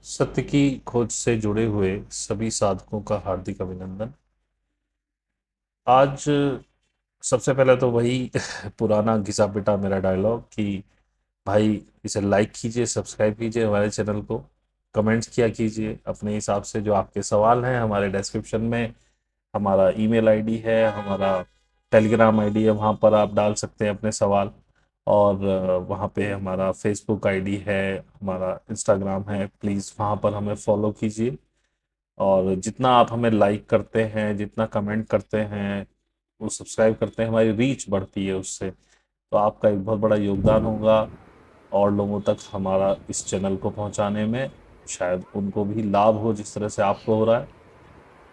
सत्य की खोज से जुड़े हुए सभी साधकों का हार्दिक अभिनंदन। आज सबसे पहले तो वही पुराना घिसा पिटा मेरा डायलॉग कि भाई इसे लाइक कीजिए, सब्सक्राइब कीजिए हमारे चैनल को, कमेंट्स किया कीजिए अपने हिसाब से। जो आपके सवाल हैं हमारे डिस्क्रिप्शन में हमारा ईमेल आईडी है, हमारा टेलीग्राम आईडी है, वहाँ पर आप डाल सकते हैं अपने सवाल। और वहाँ पे हमारा फेसबुक आईडी है, हमारा इंस्टाग्राम है, प्लीज़ वहाँ पर हमें फॉलो कीजिए। और जितना आप हमें लाइक करते हैं, जितना कमेंट करते हैं, वो सब्सक्राइब करते हैं, हमारी रीच बढ़ती है उससे। तो आपका एक बहुत बड़ा योगदान होगा और लोगों तक हमारा इस चैनल को पहुंचाने में। शायद उनको भी लाभ हो जिस तरह से आपको हो रहा है।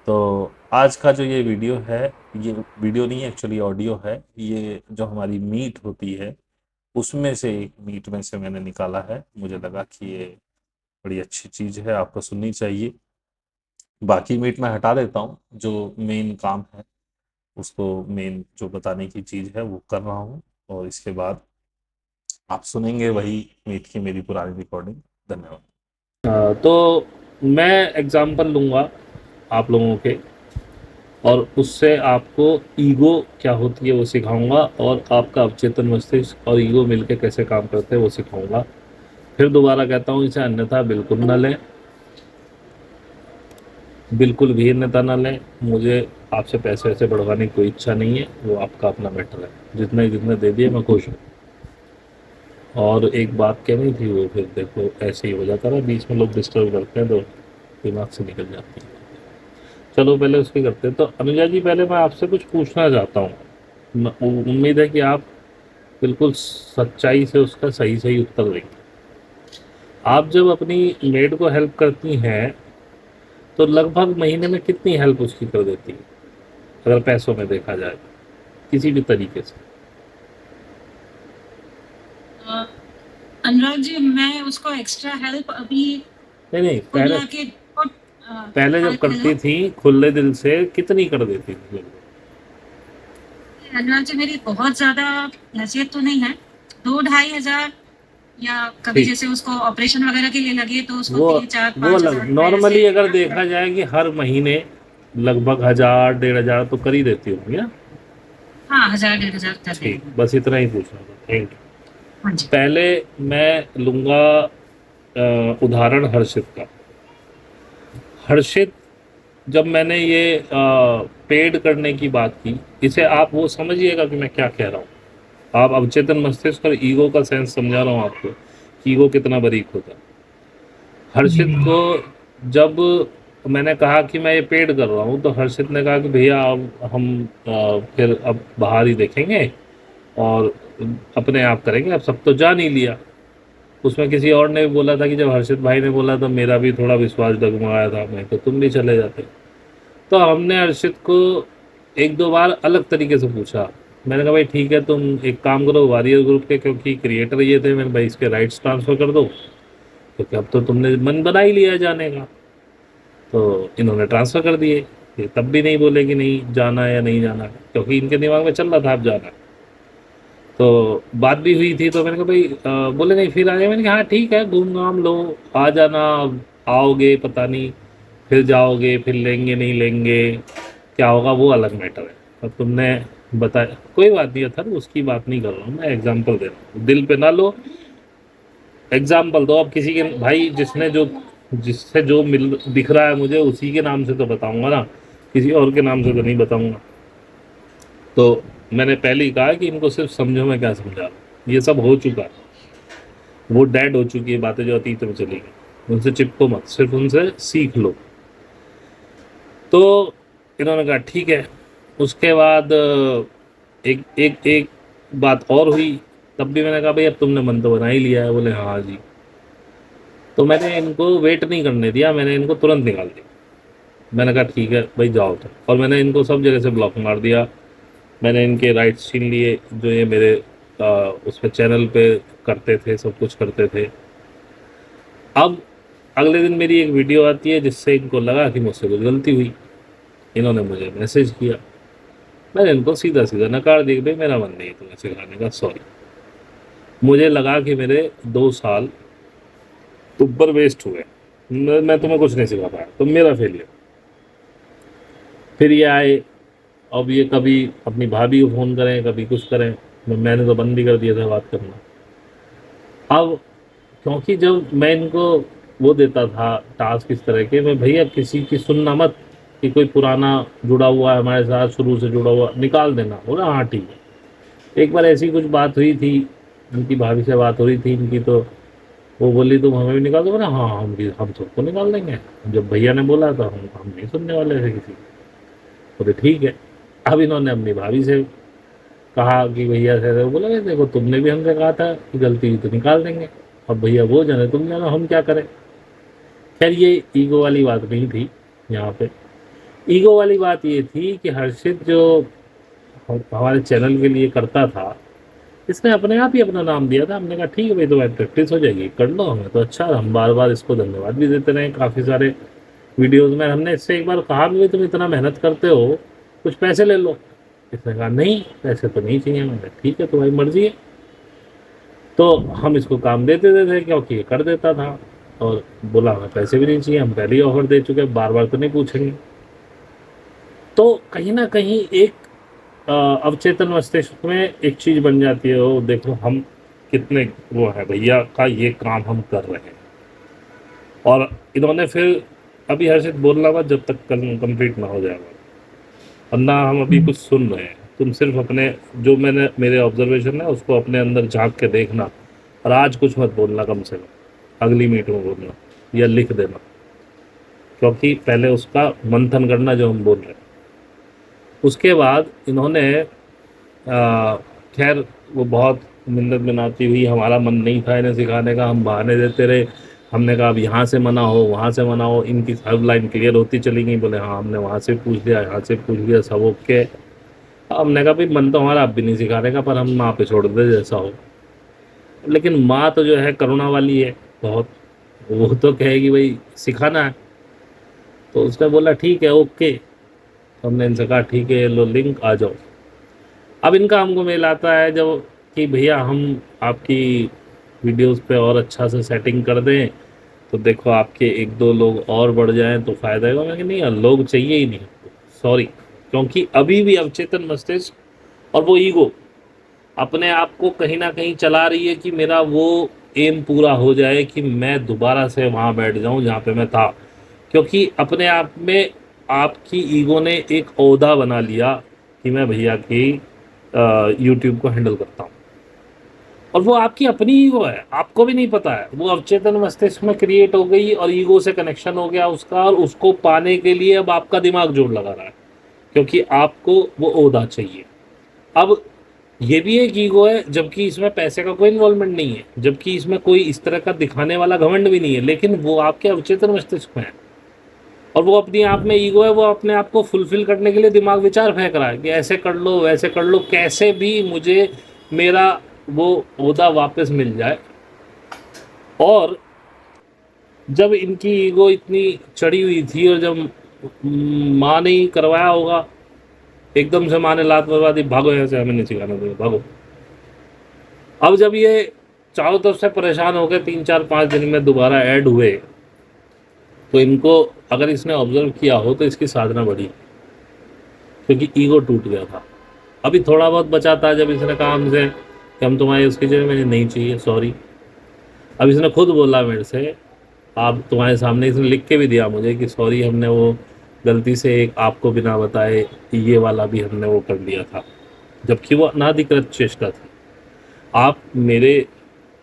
तो आज का जो ये वीडियो है, ये वीडियो नहीं एक्चुअली ऑडियो है। ये जो हमारी मीट होती है उसमें से एक मीट में से मैंने निकाला है। मुझे लगा कि ये बड़ी अच्छी चीज़ है, आपको सुननी चाहिए। बाकी मीट मैं हटा देता हूँ, जो मेन काम है उसको, मेन जो बताने की चीज़ है वो कर रहा हूँ। और इसके बाद आप सुनेंगे वही मीट की मेरी पुरानी रिकॉर्डिंग। धन्यवाद। तो मैं एग्जांपल लूँगा आप लोगों के, और उससे आपको ईगो क्या होती है वो सिखाऊंगा, और आपका अवचेतन मस्तिष्क और ईगो मिलके कैसे काम करते हैं वो सिखाऊंगा। फिर दोबारा कहता हूँ, इसे अन्यथा बिल्कुल ना लें, बिल्कुल भी अन्यथा ना लें। मुझे आपसे पैसे वैसे बढ़वाने की कोई इच्छा नहीं है, वो आपका अपना मैटर है। जितने दे दिए मैं खुश हूँ। और एक बात कहनी थी, वो फिर देखो ऐसे ही हो जाता है, बीच में लोग डिस्टर्ब करते हैं तो दिमाग से निकल जाती है। चलो पहले उसकी करते हैं। तो अनुजा जी, पहले मैं आपसे कुछ पूछना चाहता हूँ। उम्मीद है कि आप बिल्कुल सच्चाई से उसका सही सही उत्तर देंगे। आप जब अपनी मेड को हेल्प करती हैं तो लगभग महीने में कितनी हेल्प उसकी कर देती है, अगर पैसों में देखा जाए तो, किसी भी तरीके से? अ, अनुराग जी, मैं उसको एक्स्ट्रा हेल्प अभी नहीं नहीं, कुल पहले मिला के पहले जब करती हेलो। थी खुले दिल से कितनी कर देती थी लगभग? अनुराग जी, मेरी बहुत ज्यादा हैसियत तो नहीं है। 2-2.5 हजार, या कभी ठीक। जैसे उसको ऑपरेशन वगैरह के लिए लगे तो उसको वो 3-4-5 हजार रुपए ऐसे नॉर्मली अगर काफी देखा करते जाए कि हर महीने लगभग 1000 1500 तो कर ही देती होंगी ना? हैं। हाँ, 1000-1.5 हजार कर ठीक, देंगे। बस इतना ही पूछना था, थैंक यू। हाँ जी। पहले मैं लूँगा उदाहरण हर्षित का। हर्षित, जब मैंने ये पेड करने की बात की, इसे आप वो समझिएगा कि मैं क्या कह रहा हूँ। आप अवचेतन मस्तिष्क और ईगो का सेंस समझा रहा हूँ आपको कि ईगो कितना बारीक होता है। हर्षित को जब मैंने कहा कि मैं ये पेड कर रहा हूँ, तो हर्षित ने कहा कि भैया अब हम फिर अब बाहर ही देखेंगे और अपने आप करेंगे, अब सब तो जान ही लिया। उसमें किसी और ने भी बोला था कि जब हर्षित भाई ने बोला तो मेरा भी थोड़ा विश्वास डगमगाया था, मैं तो तुम भी चले जाते। तो हमने हर्षित को एक दो बार अलग तरीके से पूछा। मैंने कहा भाई ठीक है, तुम एक काम करो, वॉरियर ग्रुप के क्योंकि क्रिएटर ये थे, मैंने भाई इसके राइट्स ट्रांसफ़र कर दो, क्योंकि अब तो तुमने मन बना ही लिया है जाने का। तो इन्होंने ट्रांसफ़र कर दिए। ये तब भी नहीं बोले कि नहीं जाना है या नहीं जाना है, क्योंकि इनके दिमाग में चल रहा था अब जाना है। तो बात भी हुई थी, तो मैंने कहा भाई बोले नहीं फिर आए। मैंने कहा हाँ ठीक है, घूम घाम लो, आ जाना। अब आओगे पता नहीं, फिर जाओगे, फिर लेंगे नहीं लेंगे, क्या होगा वो अलग मैटर है। अब तुमने बताया, कोई बात नहीं है सर, उसकी बात नहीं कर रहा हूँ मैं, एग्जाम्पल दे रहा हूँ, दिल पे ना लो। एग्जाम्पल दो अब किसी के, भाई जिसने जो, जिससे जो मिल दिख रहा है मुझे उसी के नाम से तो बताऊंगा ना, किसी और के नाम से तो नहीं बताऊंगा। तो मैंने पहले ही कहा कि इनको सिर्फ समझो मैं क्या समझा रहा हूँ, ये सब हो चुका है, वो डेड हो चुकी है बातें जो अतीत में चली गई, उनसे चिपको मत, सिर्फ उनसे सीख लो। तो इन्होंने कहा ठीक है। उसके बाद एक एक एक बात और हुई, तब भी मैंने कहा भाई अब तुमने मन तो बना ही लिया है, बोले हाँ जी। तो मैंने इनको वेट नहीं करने दिया, मैंने इनको तुरंत निकाल दिया। मैंने कहा ठीक है भाई जाओ तुम, और मैंने इनको सब जगह से ब्लॉक मार दिया। मैंने इनके राइट्स छीन लिए, जो ये मेरे उस पे चैनल पे करते थे, सब कुछ करते थे। अब अगले दिन मेरी एक वीडियो आती है जिससे इनको लगा कि मुझसे कुछ गलती हुई। इन्होंने मुझे मैसेज किया, मैंने इनको सीधा सीधा नकार दिया कि भाई मेरा मन नहीं है तुम्हें सिखाने का, सॉरी। मुझे लगा कि मेरे 2 साल ऊपर वेस्ट हुए। मैं तुम्हें कुछ नहीं सिखा पाया, तुम मेरा फेलियर। फिर ये आए, अब ये कभी अपनी भाभी को फ़ोन करें, कभी कुछ करें। मैंने तो बंद ही कर दिया था बात करना। अब क्योंकि जब मैं इनको वो देता था टास्क इस तरह के, मैं भैया किसी की सुनना मत, कि कोई पुराना जुड़ा हुआ है हमारे साथ, शुरू से जुड़ा हुआ, निकाल देना। बोला हाँ ठीक है। एक बार ऐसी कुछ बात हुई थी, उनकी भाभी से बात हो रही थी इनकी, तो वो बोली तुम हमें भी निकाल दो। बोला हाँ हम सबको निकाल देंगे, जब भैया ने बोला तो हम नहीं सुनने वाले थे किसी की। बोले ठीक है। अब इन्होंने अपनी भाभी से कहा कि भैया से ऐसे, बोला देखो तुमने भी हमसे कहा था कि गलती हुई तो निकाल देंगे, अब भैया वो जाने तुम जानो, हम क्या करें। खैर ये ईगो वाली बात नहीं थी यहाँ पे। ईगो वाली बात ये थी कि हर्षित जो हमारे चैनल के लिए करता था, इसने अपने आप ही अपना नाम दिया था। हमने कहा ठीक है भाई, तो भाई प्रैक्टिस हो जाएगी, कर लो, हमें तो अच्छा। हम बार बार इसको धन्यवाद भी देते रहे काफ़ी सारे वीडियोज़ में। हमने इससे एक बार कहा भी तुम इतना मेहनत करते हो, कुछ पैसे ले लो। इसने कहा नहीं पैसे तो नहीं चाहिए। मैंने ठीक है तुम्हारी मर्जी है। तो हम इसको काम देते थे क्योंकि ये कर देता था, और बोला हमें पैसे भी नहीं चाहिए, हम पहले ही ऑफर दे चुके हैं, बार बार तो नहीं पूछेंगे। तो कहीं ना कहीं एक अवचेतन मस्तिष्क में एक चीज़ बन जाती है, वो देखो हम कितने वो है भैया का ये काम हम कर रहे हैं। और इन्होंने फिर अभी हर्षित बोलना मत जब तक कल कंप्लीट ना हो जाएगा, और ना हम अभी कुछ सुन रहे हैं। तुम सिर्फ अपने जो मैंने मेरे ऑब्जर्वेशन है उसको अपने अंदर झांक के देखना, और आज कुछ मत बोलना, कम से कम अगली मीटिंग में बोलना या लिख देना, क्योंकि पहले उसका मंथन करना जो हम बोल रहे हैं। उसके बाद इन्होंने खैर वो बहुत मिन्नत मिनाती हुई, हमारा मन नहीं था इन्हें सिखाने का, हम बहाने देते रहे। हमने कहा अब यहाँ से मना हो, वहाँ से मना हो, इनकी सब लाइन क्लियर होती चली गई। बोले हाँ हमने वहाँ से पूछ लिया, यहाँ से पूछ लिया, सब ओके। हमने कहा भाई मन तो हमारा अब भी नहीं सिखाने का, पर हम माँ पे छोड़ दे जैसा हो। लेकिन माँ तो जो है करुणा वाली है बहुत, वो तो कहेगी भाई सिखाना है। तो उसने बोला ठीक है ओके। तो हमने इनसे कहा ठीक है लो लिंक आ जाओ। अब इनका हमको मेल आता है जब कि भैया हम आपकी वीडियोस पे और अच्छा से सेटिंग कर दें, तो देखो आपके एक दो लोग और बढ़ जाएं तो फ़ायदा होगा। मैं कि नहीं यार लोग चाहिए ही नहीं, सॉरी। क्योंकि अभी भी अवचेतन मस्तिष्क और वो ईगो अपने आप को कहीं ना कहीं चला रही है कि मेरा वो एम पूरा हो जाए कि मैं दोबारा से वहाँ बैठ जाऊँ जहाँ पे मैं था। क्योंकि अपने आप में आपकी ईगो ने एक ओहदा बना लिया कि मैं भैया की यूट्यूब को हैंडल करता हूँ, और वो आपकी अपनी ईगो है, आपको भी नहीं पता है। वो अवचेतन मस्तिष्क में क्रिएट हो गई और ईगो से कनेक्शन हो गया उसका, और उसको पाने के लिए अब आपका दिमाग जोर लगा रहा है, क्योंकि आपको वो ओहदा चाहिए। अब ये भी एक ईगो है, जबकि इसमें पैसे का कोई इन्वॉल्वमेंट नहीं है, जबकि इसमें कोई इस तरह का दिखाने वाला घमंड भी नहीं है, लेकिन वो आपके अवचेतन मस्तिष्क में है। और वो अपने आप में ईगो है, वो अपने आप को फुलफिल करने के लिए दिमाग विचार फेंक रहा है कि ऐसे कर लो वैसे कर लो, कैसे भी मुझे मेरा वो ओहदा वापस मिल जाए। और जब इनकी ईगो इतनी चढ़ी हुई थी, और जब माँ ने ही करवाया होगा, एकदम से माँ ने लात मरवा दी, भागो यहाँ से, हमें नहीं सिखाना तुम्हें, भागो। अब जब ये चारों तरफ से परेशान हो गए, 3 4 5 दिन में दोबारा ऐड हुए, तो इनको अगर इसने ऑब्जर्व किया हो तो इसकी साधना बढ़ी, क्योंकि ईगो टूट गया था। अभी थोड़ा बहुत बचा था जब इसने कहा हमसे कि हम तुम्हारे उसकी जगह, मैंने नहीं चाहिए सॉरी। अब इसने खुद बोला मेरे से, आप तुम्हारे सामने, इसने लिख के भी दिया मुझे कि सॉरी हमने वो गलती से एक आपको बिना बताए ये वाला भी हमने वो कर लिया था, जबकि वो अनाधिकृत चेष्टा थी। आप मेरे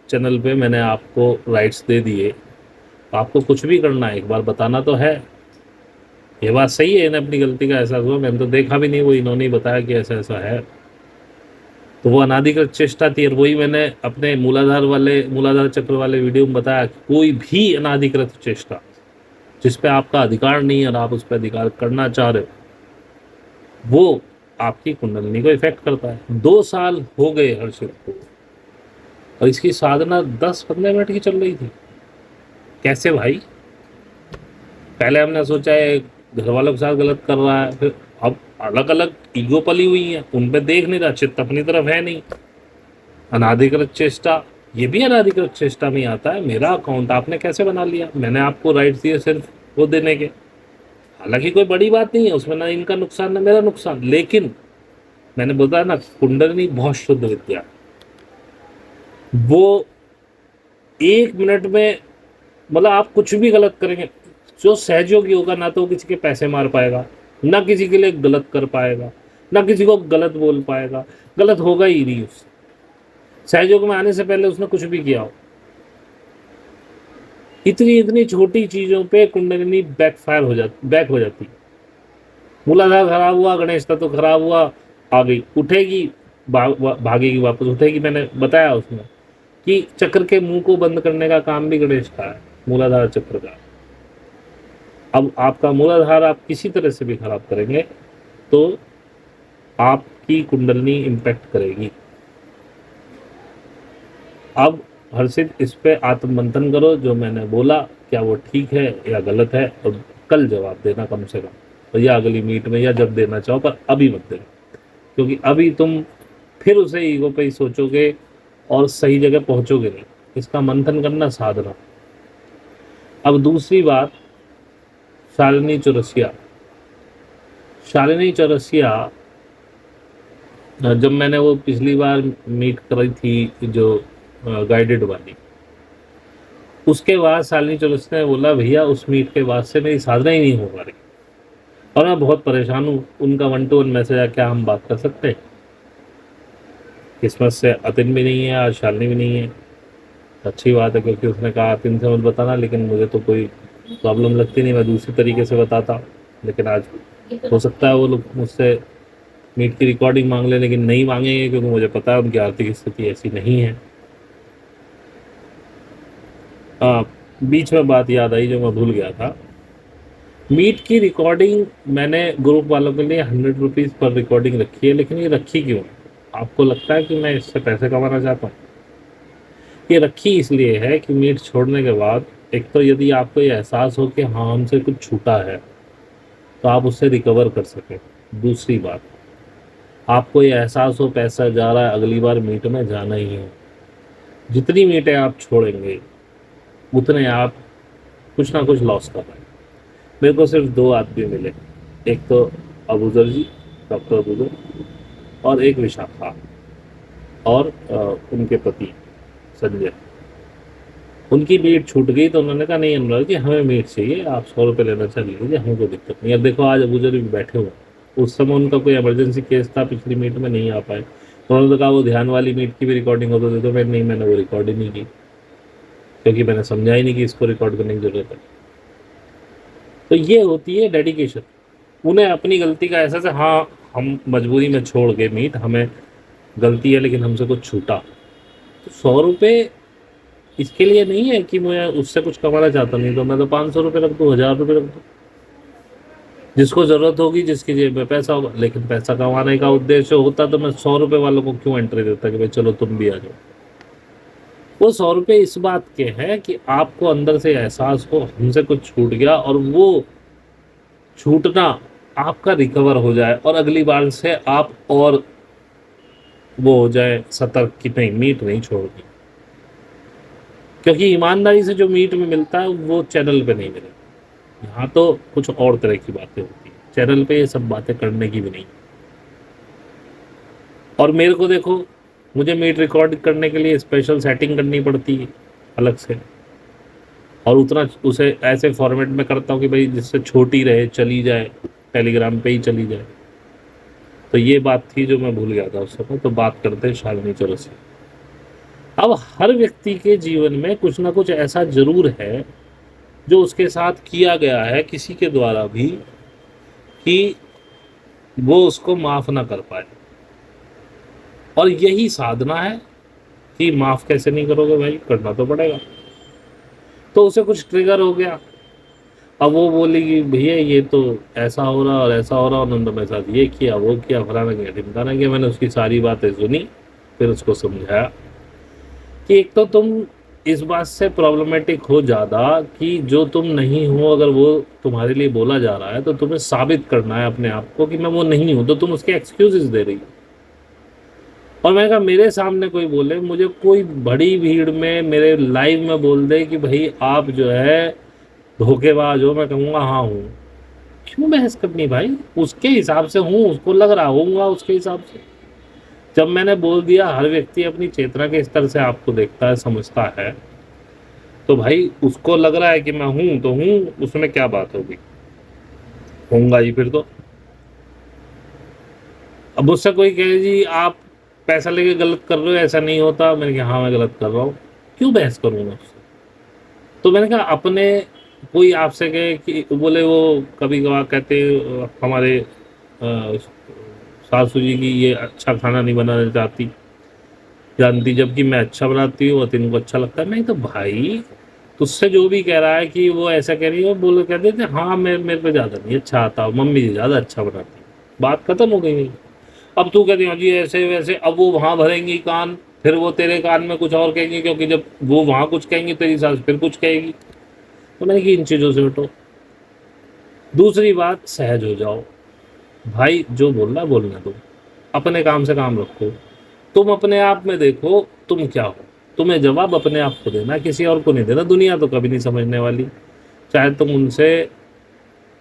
चैनल पे मैंने आपको राइट्स दे दिए, आपको कुछ भी करना है एक बार बताना तो है। ये बात सही है, इन्हें अपनी गलती का एहसास हुआ, मैंने तो देखा भी नहीं, वो इन्होंने ही बताया कि ऐसा ऐसा है। तो वो अनाधिकृत चेष्टा थी, और वही मैंने अपने मूलाधार चक्र वाले वीडियो में बताया कि कोई भी अनाधिकृत चेष्टा जिस पे आपका अधिकार नहीं है और आप उस पर अधिकार करना चाह रहे हो, वो आपकी कुंडलिनी को इफेक्ट करता है। 2 साल हो गए हर्षित को, और इसकी साधना 10 15 मिनट की चल रही थी। कैसे भाई? पहले हमने सोचा है घर वालों के साथ गलत कर रहा है, फिर अब अलग अलग ईगो पली हुई है, उन पे देख नहीं रहा, चित्त अपनी तरफ है नहीं। अनाधिकृत चेष्टा ये भी अनाधिकृत चेष्टा में आता है। मेरा अकाउंट आपने कैसे बना लिया? मैंने आपको राइट्स दिए सिर्फ वो देने के, हालांकि कोई बड़ी बात नहीं है उसमें, ना इनका नुकसान ना मेरा नुकसान, लेकिन मैंने बताया ना, कुंडलिनी बहुत शुद्ध विद्या, वो 1 मिनट में, मतलब आप कुछ भी गलत करेंगे, जो सहयोगी होगा ना तो वो किसी के पैसे मार पाएगा, ना किसी के लिए गलत कर पाएगा, ना किसी को गलत बोल पाएगा, गलत होगा ही नहीं उससे। सहयोग में आने से पहले उसने कुछ भी किया हो। इतनी इतनी छोटी चीजों पे कुंडलिनी बैक हो जाती। मूलाधार खराब हुआ, गणेश तत्व खराब हुआ, आ गई, उठेगी, भागेगी वापस, उठेगी। मैंने बताया उसमें कि चक्र के मुंह को बंद करने का काम भी गणेश का है, मूलाधार चक्र का। अब आपका मूलाधार आप किसी तरह से भी खराब करेंगे तो आपकी कुंडलिनी इम्पैक्ट करेगी। अब हर्षित, इस पे आत्ममंथन करो, जो मैंने बोला क्या वो ठीक है या गलत है, और कल जवाब देना कम से कम, या अगली मीट में, या जब देना चाहो, पर अभी मत देना, क्योंकि अभी तुम फिर उसे ईगो पे ही सोचोगे और सही जगह पहुंचोगे नहीं। इसका मंथन करना, साधना। अब दूसरी बात, शालिनी चौरसिया। शालिनी चौरसिया, जब मैंने वो पिछली बार मीट करी थी जो गाइडेड वाली, उसके बाद शालिनी चौरसिया ने बोला भैया उस मीट के बाद से मेरी साधना ही नहीं हो पा रही और मैं बहुत परेशान हूँ। उनका 1-to-1 मैसेज आया, क्या हम बात कर सकते हैं? किस्मत से अतिन भी नहीं है, आज शालिनी भी नहीं है। अच्छी बात है, क्योंकि उसने कहा अतिन से मत बताना, लेकिन मुझे तो कोई प्रॉब्लम लगती नहीं, मैं दूसरी तरीके से बताता। लेकिन आज हो सकता है वो लोग मुझसे मीट की रिकॉर्डिंग मांग लें, लेकिन नहीं मांगेंगे, क्योंकि मुझे पता है उनकी आर्थिक स्थिति ऐसी नहीं है। बीच में बात याद आई जो मैं भूल गया था। मीट की रिकॉर्डिंग मैंने ग्रुप वालों के लिए 100 रुपीज़ पर रिकॉर्डिंग रखी है, लेकिन ये रखी क्यों? आपको लगता है कि मैं इससे पैसे कमाना चाहता हूँ? ये रखी इसलिए है कि मीट छोड़ने के बाद, एक तो यदि आपको ये एहसास हो कि हाँ हमसे कुछ छूटा है, तो आप उससे रिकवर कर सकें। दूसरी बात, आपको ये एहसास हो पैसा जा रहा है, अगली बार मीट में जाना ही है। जितनी मीटें आप छोड़ेंगे उतने आप कुछ ना कुछ लॉस कर रहे हैं। मेरे को सिर्फ 2 आदमी मिले, एक तो अबूजर जी, डॉक्टर अबूजर, और एक विशाखा, और उनके पति संजय। उनकी मीट छूट गई तो उन्होंने कहा नहीं अनुराग जी हमें मीट चाहिए, आप 100 रुपये लेना चल लीजिए, हमें कोई दिक्कत नहीं। अब देखो आज अबूजर भी बैठे हुए, उस समय उनका कोई इमरजेंसी केस था, पिछली मीट में नहीं आ पाए, तो उन्होंने कहा वो ध्यान वाली मीट की भी रिकॉर्डिंग हो तो दे दो। मैं नहीं, मैंने वो रिकॉर्ड ही नहीं की, क्योंकि मैंने समझा ही नहीं कि इसको रिकॉर्ड करने की जरूरत है। तो ये होती है डेडिकेशन। उन्हें अपनी गलती का एहसास है, हाँ हम मजबूरी में छोड़ गए मीट, हमें गलती है, लेकिन हमसे कुछ छूटा। तो 100 रुपये इसके लिए नहीं है कि मैं उससे कुछ कमाना चाहता, नहीं तो मैं तो 500 रुपये रख दूँ, 1000 रुपये रख दूँ, जिसको ज़रूरत होगी, जिसकी जेब में पैसा होगा। लेकिन पैसा कमाने का उद्देश्य होता तो मैं 100 रुपये वालों को क्यों एंट्री देता कि भाई चलो तुम भी आ जाओ। वो 100 रुपये इस बात के हैं कि आपको अंदर से एहसास हो हमसे कुछ छूट गया, और वो छूटना आपका रिकवर हो जाए, और अगली बार से आप और वो हो जाए सतर्क कि नहीं मीट नहीं छोड़नी। क्योंकि ईमानदारी से जो मीट में मिलता है वो चैनल पे नहीं मिलेगा। यहाँ तो कुछ और तरह की बातें होती हैं, चैनल पे ये सब बातें करने की भी नहीं। और मेरे को देखो, मुझे मीट रिकॉर्ड करने के लिए स्पेशल सेटिंग करनी पड़ती है अलग से, और उतना उसे ऐसे फॉर्मेट में करता हूँ कि भाई जिससे छोटी रहे, चली जाए, टेलीग्राम पे ही चली जाए। तो ये बात थी जो मैं भूल गया था उस समय। तो बात करते हैं शालिनी चौरसिया। अब हर व्यक्ति के जीवन में कुछ ना कुछ ऐसा जरूर है जो उसके साथ किया गया है किसी के द्वारा भी, कि वो उसको माफ ना कर पाए, और यही साधना है कि माफ कैसे नहीं करोगे भाई, करना तो पड़ेगा। तो उसे कुछ ट्रिगर हो गया, अब वो बोलेगी भैया ये तो ऐसा हो रहा और ऐसा हो रहा, उन्होंने मेरे साथ ये किया वो किया, फलाना किया ढिमकाना किया। मैंने उसकी सारी बातें सुनी, फिर उसको समझाया कि एक तो तुम इस बात से प्रॉब्लमेटिक हो ज़्यादा कि जो तुम नहीं हो, अगर वो तुम्हारे लिए बोला जा रहा है तो तुम्हें साबित करना है अपने आप को कि मैं वो नहीं हूँ, तो तुम उसके एक्सक्यूजेस दे रही हो। और मैंने कहा मेरे सामने कोई बोले, मुझे कोई बड़ी भीड़ में मेरे लाइव में बोल दे कि भाई आप जो है धोखेबाज हो, मैं कहूँगा हाँ हूँ। क्यों बहस करनी भाई, उसके हिसाब से हूँ, उसको लग रहा होऊंगा उसके हिसाब से। जब मैंने बोल दिया हर व्यक्ति अपनी चेतना के स्तर से आपको देखता है, समझता है, तो भाई उसको लग रहा है कि मैं हूं तो हूं, उसमें क्या बात होगी, होऊंगा ही फिर तो। अब मुझसे कोई कहे जी आप पैसा लेके गलत कर रहे हो, ऐसा नहीं होता, मैंने कहा हाँ मैं गलत कर रहा हूँ, क्यों बहस करूंगा उससे। तो मैंने कहा अपने, कोई आपसे कहे कि बोले वो कभी कभार कहते हमारे सासू जी की ये अच्छा खाना नहीं बनाना चाहती जानती, जबकि मैं अच्छा बनाती हूँ और तेन को अच्छा लगता है। मैं तो भाई तुझसे जो भी कह रहा है कि वो ऐसा कह रही है, बोलो कह देते हाँ मेरे पे ज़्यादा नहीं अच्छा आता, मम्मी जी ज़्यादा अच्छा बनाती, बात खत्म हो गई। अब तू कहती हाँ जी ऐसे वैसे, अब वो वहाँ भरेंगी कान, फिर वो तेरे कान में कुछ और कहेंगी, क्योंकि जब वो वहाँ कुछ कहेंगी तेरी सास फिर कुछ कहेगी। तो मैंने कि इन चीज़ों से हटो। दूसरी बात, सहज हो जाओ भाई, जो बोलना दो, अपने काम से काम रखो। तुम अपने आप में देखो तुम क्या हो, तुम्हें जवाब अपने आप को देना, किसी और को नहीं देना। दुनिया तो कभी नहीं समझने वाली। चाहे तुम उनसे,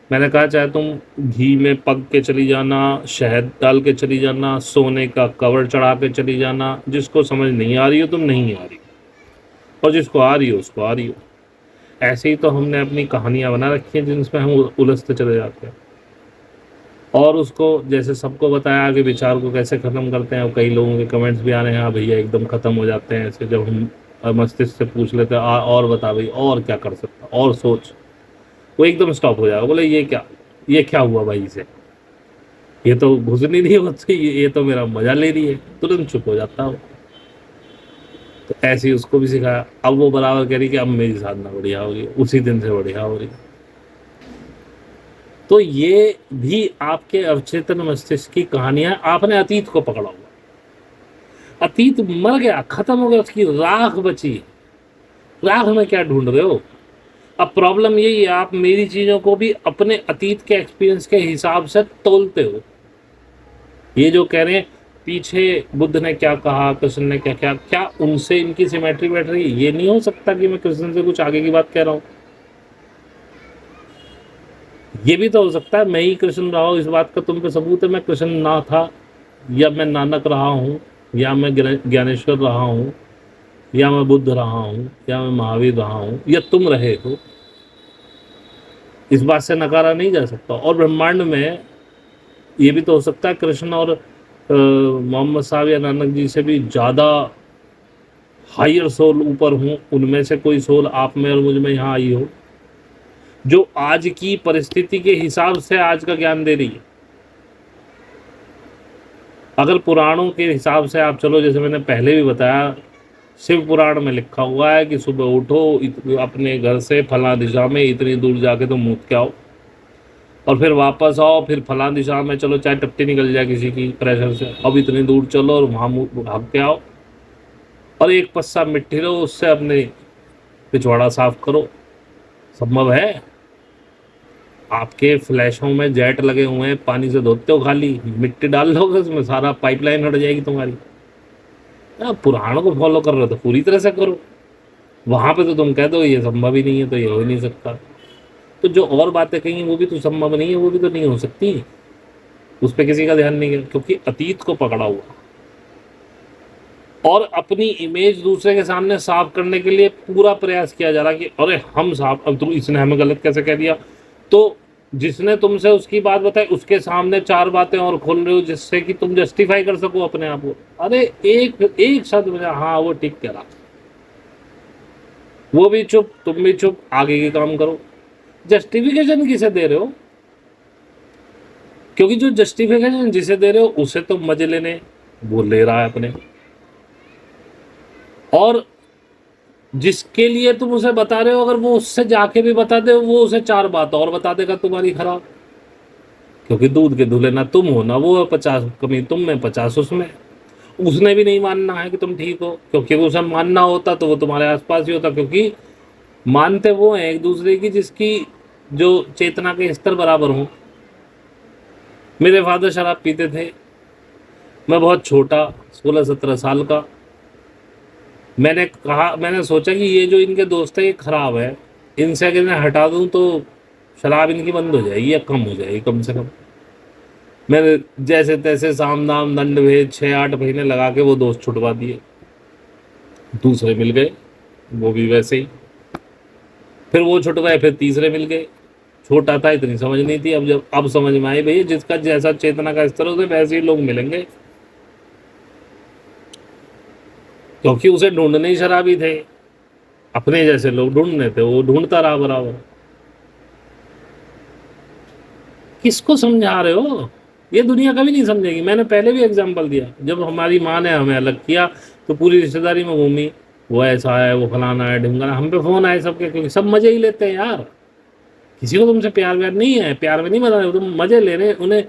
मैंने कहा चाहे तुम घी में पक के चली जाना, शहद डाल के चली जाना, सोने का कवर चढ़ा के चली जाना, जिसको समझ नहीं आ रही हो तुम नहीं आ रही, और जिसको आ रही हो उसको आ रही हो। ऐसे ही तो हमने अपनी कहानियां बना रखी हैं जिनमें हम उलझते चले जाते हैं, और उसको जैसे सबको बताया कि विचार को कैसे ख़त्म करते हैं। और कई लोगों के कमेंट्स भी आ रहे हैं हाँ भैया एकदम ख़त्म हो जाते हैं ऐसे, जब हम मस्तिष्क से पूछ लेते हैं और बता भाई और क्या कर सकता, और सोच, वो एकदम स्टॉप हो जाएगा, बोले ये क्या हुआ भाई इसे, ये तो घुसनी नहीं होती, ये तो मेरा मजा ले रही है, तुरंत चुप हो जाता हो। तो ऐसे ही उसको भी सिखाया। अब वो बराबर कह रही कि अब मेरी साधना बढ़िया हो रही है, उसी दिन से बढ़िया हो रही है। तो ये भी आपके अवचेतन मस्तिष्क की कहानियां, आपने अतीत को पकड़ा हुआ, अतीत मर गया, खत्म हो गया, उसकी राख बची, राख में क्या ढूंढ रहे हो। अब प्रॉब्लम यही है, आप मेरी चीजों को भी अपने अतीत के एक्सपीरियंस के हिसाब से तोलते हो। ये जो कह रहे हैं पीछे बुद्ध ने क्या कहा, कृष्ण ने क्या क्या क्या, उनसे इनकी सिमेट्री बैठ रही है। ये नहीं हो सकता कि मैं कृष्ण से कुछ आगे की बात कह रहा हूँ। ये भी तो हो सकता है मैं ही कृष्ण रहा हूँ, इस बात का तुम पे सबूत है मैं कृष्ण ना था, या मैं नानक रहा हूँ, या मैं ज्ञानेश्वर रहा हूँ, या मैं बुद्ध रहा हूँ, या मैं महावीर रहा हूँ, या तुम रहे हो। इस बात से नकारा नहीं जा सकता। और ब्रह्मांड में ये भी तो हो सकता है कृष्ण और मोहम्मद साहब या नानक जी से भी ज़्यादा हायर सोल ऊपर हूँ, उनमें से कोई सोल आप में और मुझ में यहाँ आई हो, जो आज की परिस्थिति के हिसाब से आज का ज्ञान दे रही है। अगर पुराणों के हिसाब से आप चलो, जैसे मैंने पहले भी बताया, शिव पुराण में लिखा हुआ है कि सुबह उठो, अपने घर से फला दिशा में इतनी दूर जाके तुम मूत के आओ, और फिर वापस आओ, फिर फला दिशा में चलो, चाहे टट्टी निकल जाए किसी की प्रेशर से, अब इतनी दूर चलो और वहाँ भाग के आओ, और एक पस्सा मिट्टी लो, उससे अपने पिछवाड़ा साफ करो। संभव है? आपके फ्लैशों में जेट लगे हुए हैं, पानी से धोते हो, खाली मिट्टी डाल दोगे उसमें, सारा पाइपलाइन हट जाएगी तुम्हारी। पुराणों को फॉलो कर रहे हो तो पूरी तरह से करो, वहां पे तो तुम कह दो ये संभव ही नहीं है, तो ये हो ही नहीं सकता। तो जो और बातें कही वो भी तो संभव नहीं है, वो भी तो नहीं हो सकती, उस पर किसी का ध्यान नहीं है, क्योंकि अतीत को पकड़ा हुआ। और अपनी इमेज दूसरे के सामने साफ करने के लिए पूरा प्रयास किया जा रहा कि अरे हम साफ, अब तुम इसने हमें गलत कैसे कह दिया, तो जिसने तुमसे उसकी बात बताई उसके सामने चार बातें और खोल रहे हो जिससे कि तुम जस्टिफाई कर सको अपने आप को। अरे एक एक शब्द में हाँ वो ठीक कह रहा, वो भी चुप, तुम भी चुप, आगे के काम करो। जस्टिफिकेशन किसे दे रहे हो? क्योंकि जो जस्टिफिकेशन जिसे दे रहे हो उसे तो मजे लेने वो ले रहा है अपने, और जिसके लिए तुम उसे बता रहे हो अगर वो उससे जाके भी बता दे, वो उसे चार बात और बता देगा तुम्हारी खराब। क्योंकि दूध के धुले ना तुम हो ना वो है, 50 कमी तुम में 50 उसमें। उसने भी नहीं मानना है कि तुम ठीक हो, क्योंकि उसे मानना होता तो वो तुम्हारे आसपास ही होता, क्योंकि मानते वो हैं एक दूसरे की जिसकी जो चेतना के स्तर बराबर हों। मेरे फादर शराब पीते थे, मैं बहुत छोटा 16-17 साल का, मैंने सोचा कि ये जो इनके दोस्त है ये खराब है, इनसे अगर मैं हटा दूं तो शराब इनकी बंद हो जाएगी या कम हो जाएगी कम से कम। मैंने जैसे तैसे साम दाम दंड भेद 6-8 महीने लगा के वो दोस्त छुटवा दिए, दूसरे मिल गए वो भी वैसे ही, फिर वो छुट गए, फिर तीसरे मिल गए। छोटा था, इतनी समझ नहीं थी। अब समझ में आई भैया, जिसका जैसा चेतना का स्तर उसे वैसे ही लोग मिलेंगे, क्योंकि उसे ढूंढने ही शराबी थे, अपने जैसे लोग ढूंढने थे, वो ढूंढता रहा बराबर। किसको समझा रहे हो? ये दुनिया कभी नहीं समझेगी। मैंने पहले भी एग्जाम्पल दिया, जब हमारी माँ ने हमें अलग किया तो पूरी रिश्तेदारी में घूमी, वो ऐसा है, वो फलाना है, ढिमकाना, हम पे फोन आए सबके, क्योंकि सब मजे ही लेते हैं यार। किसी को तुमसे प्यार व्यार नहीं है, प्यार में नहीं बता, तुम मजे ले रहे। उन्हें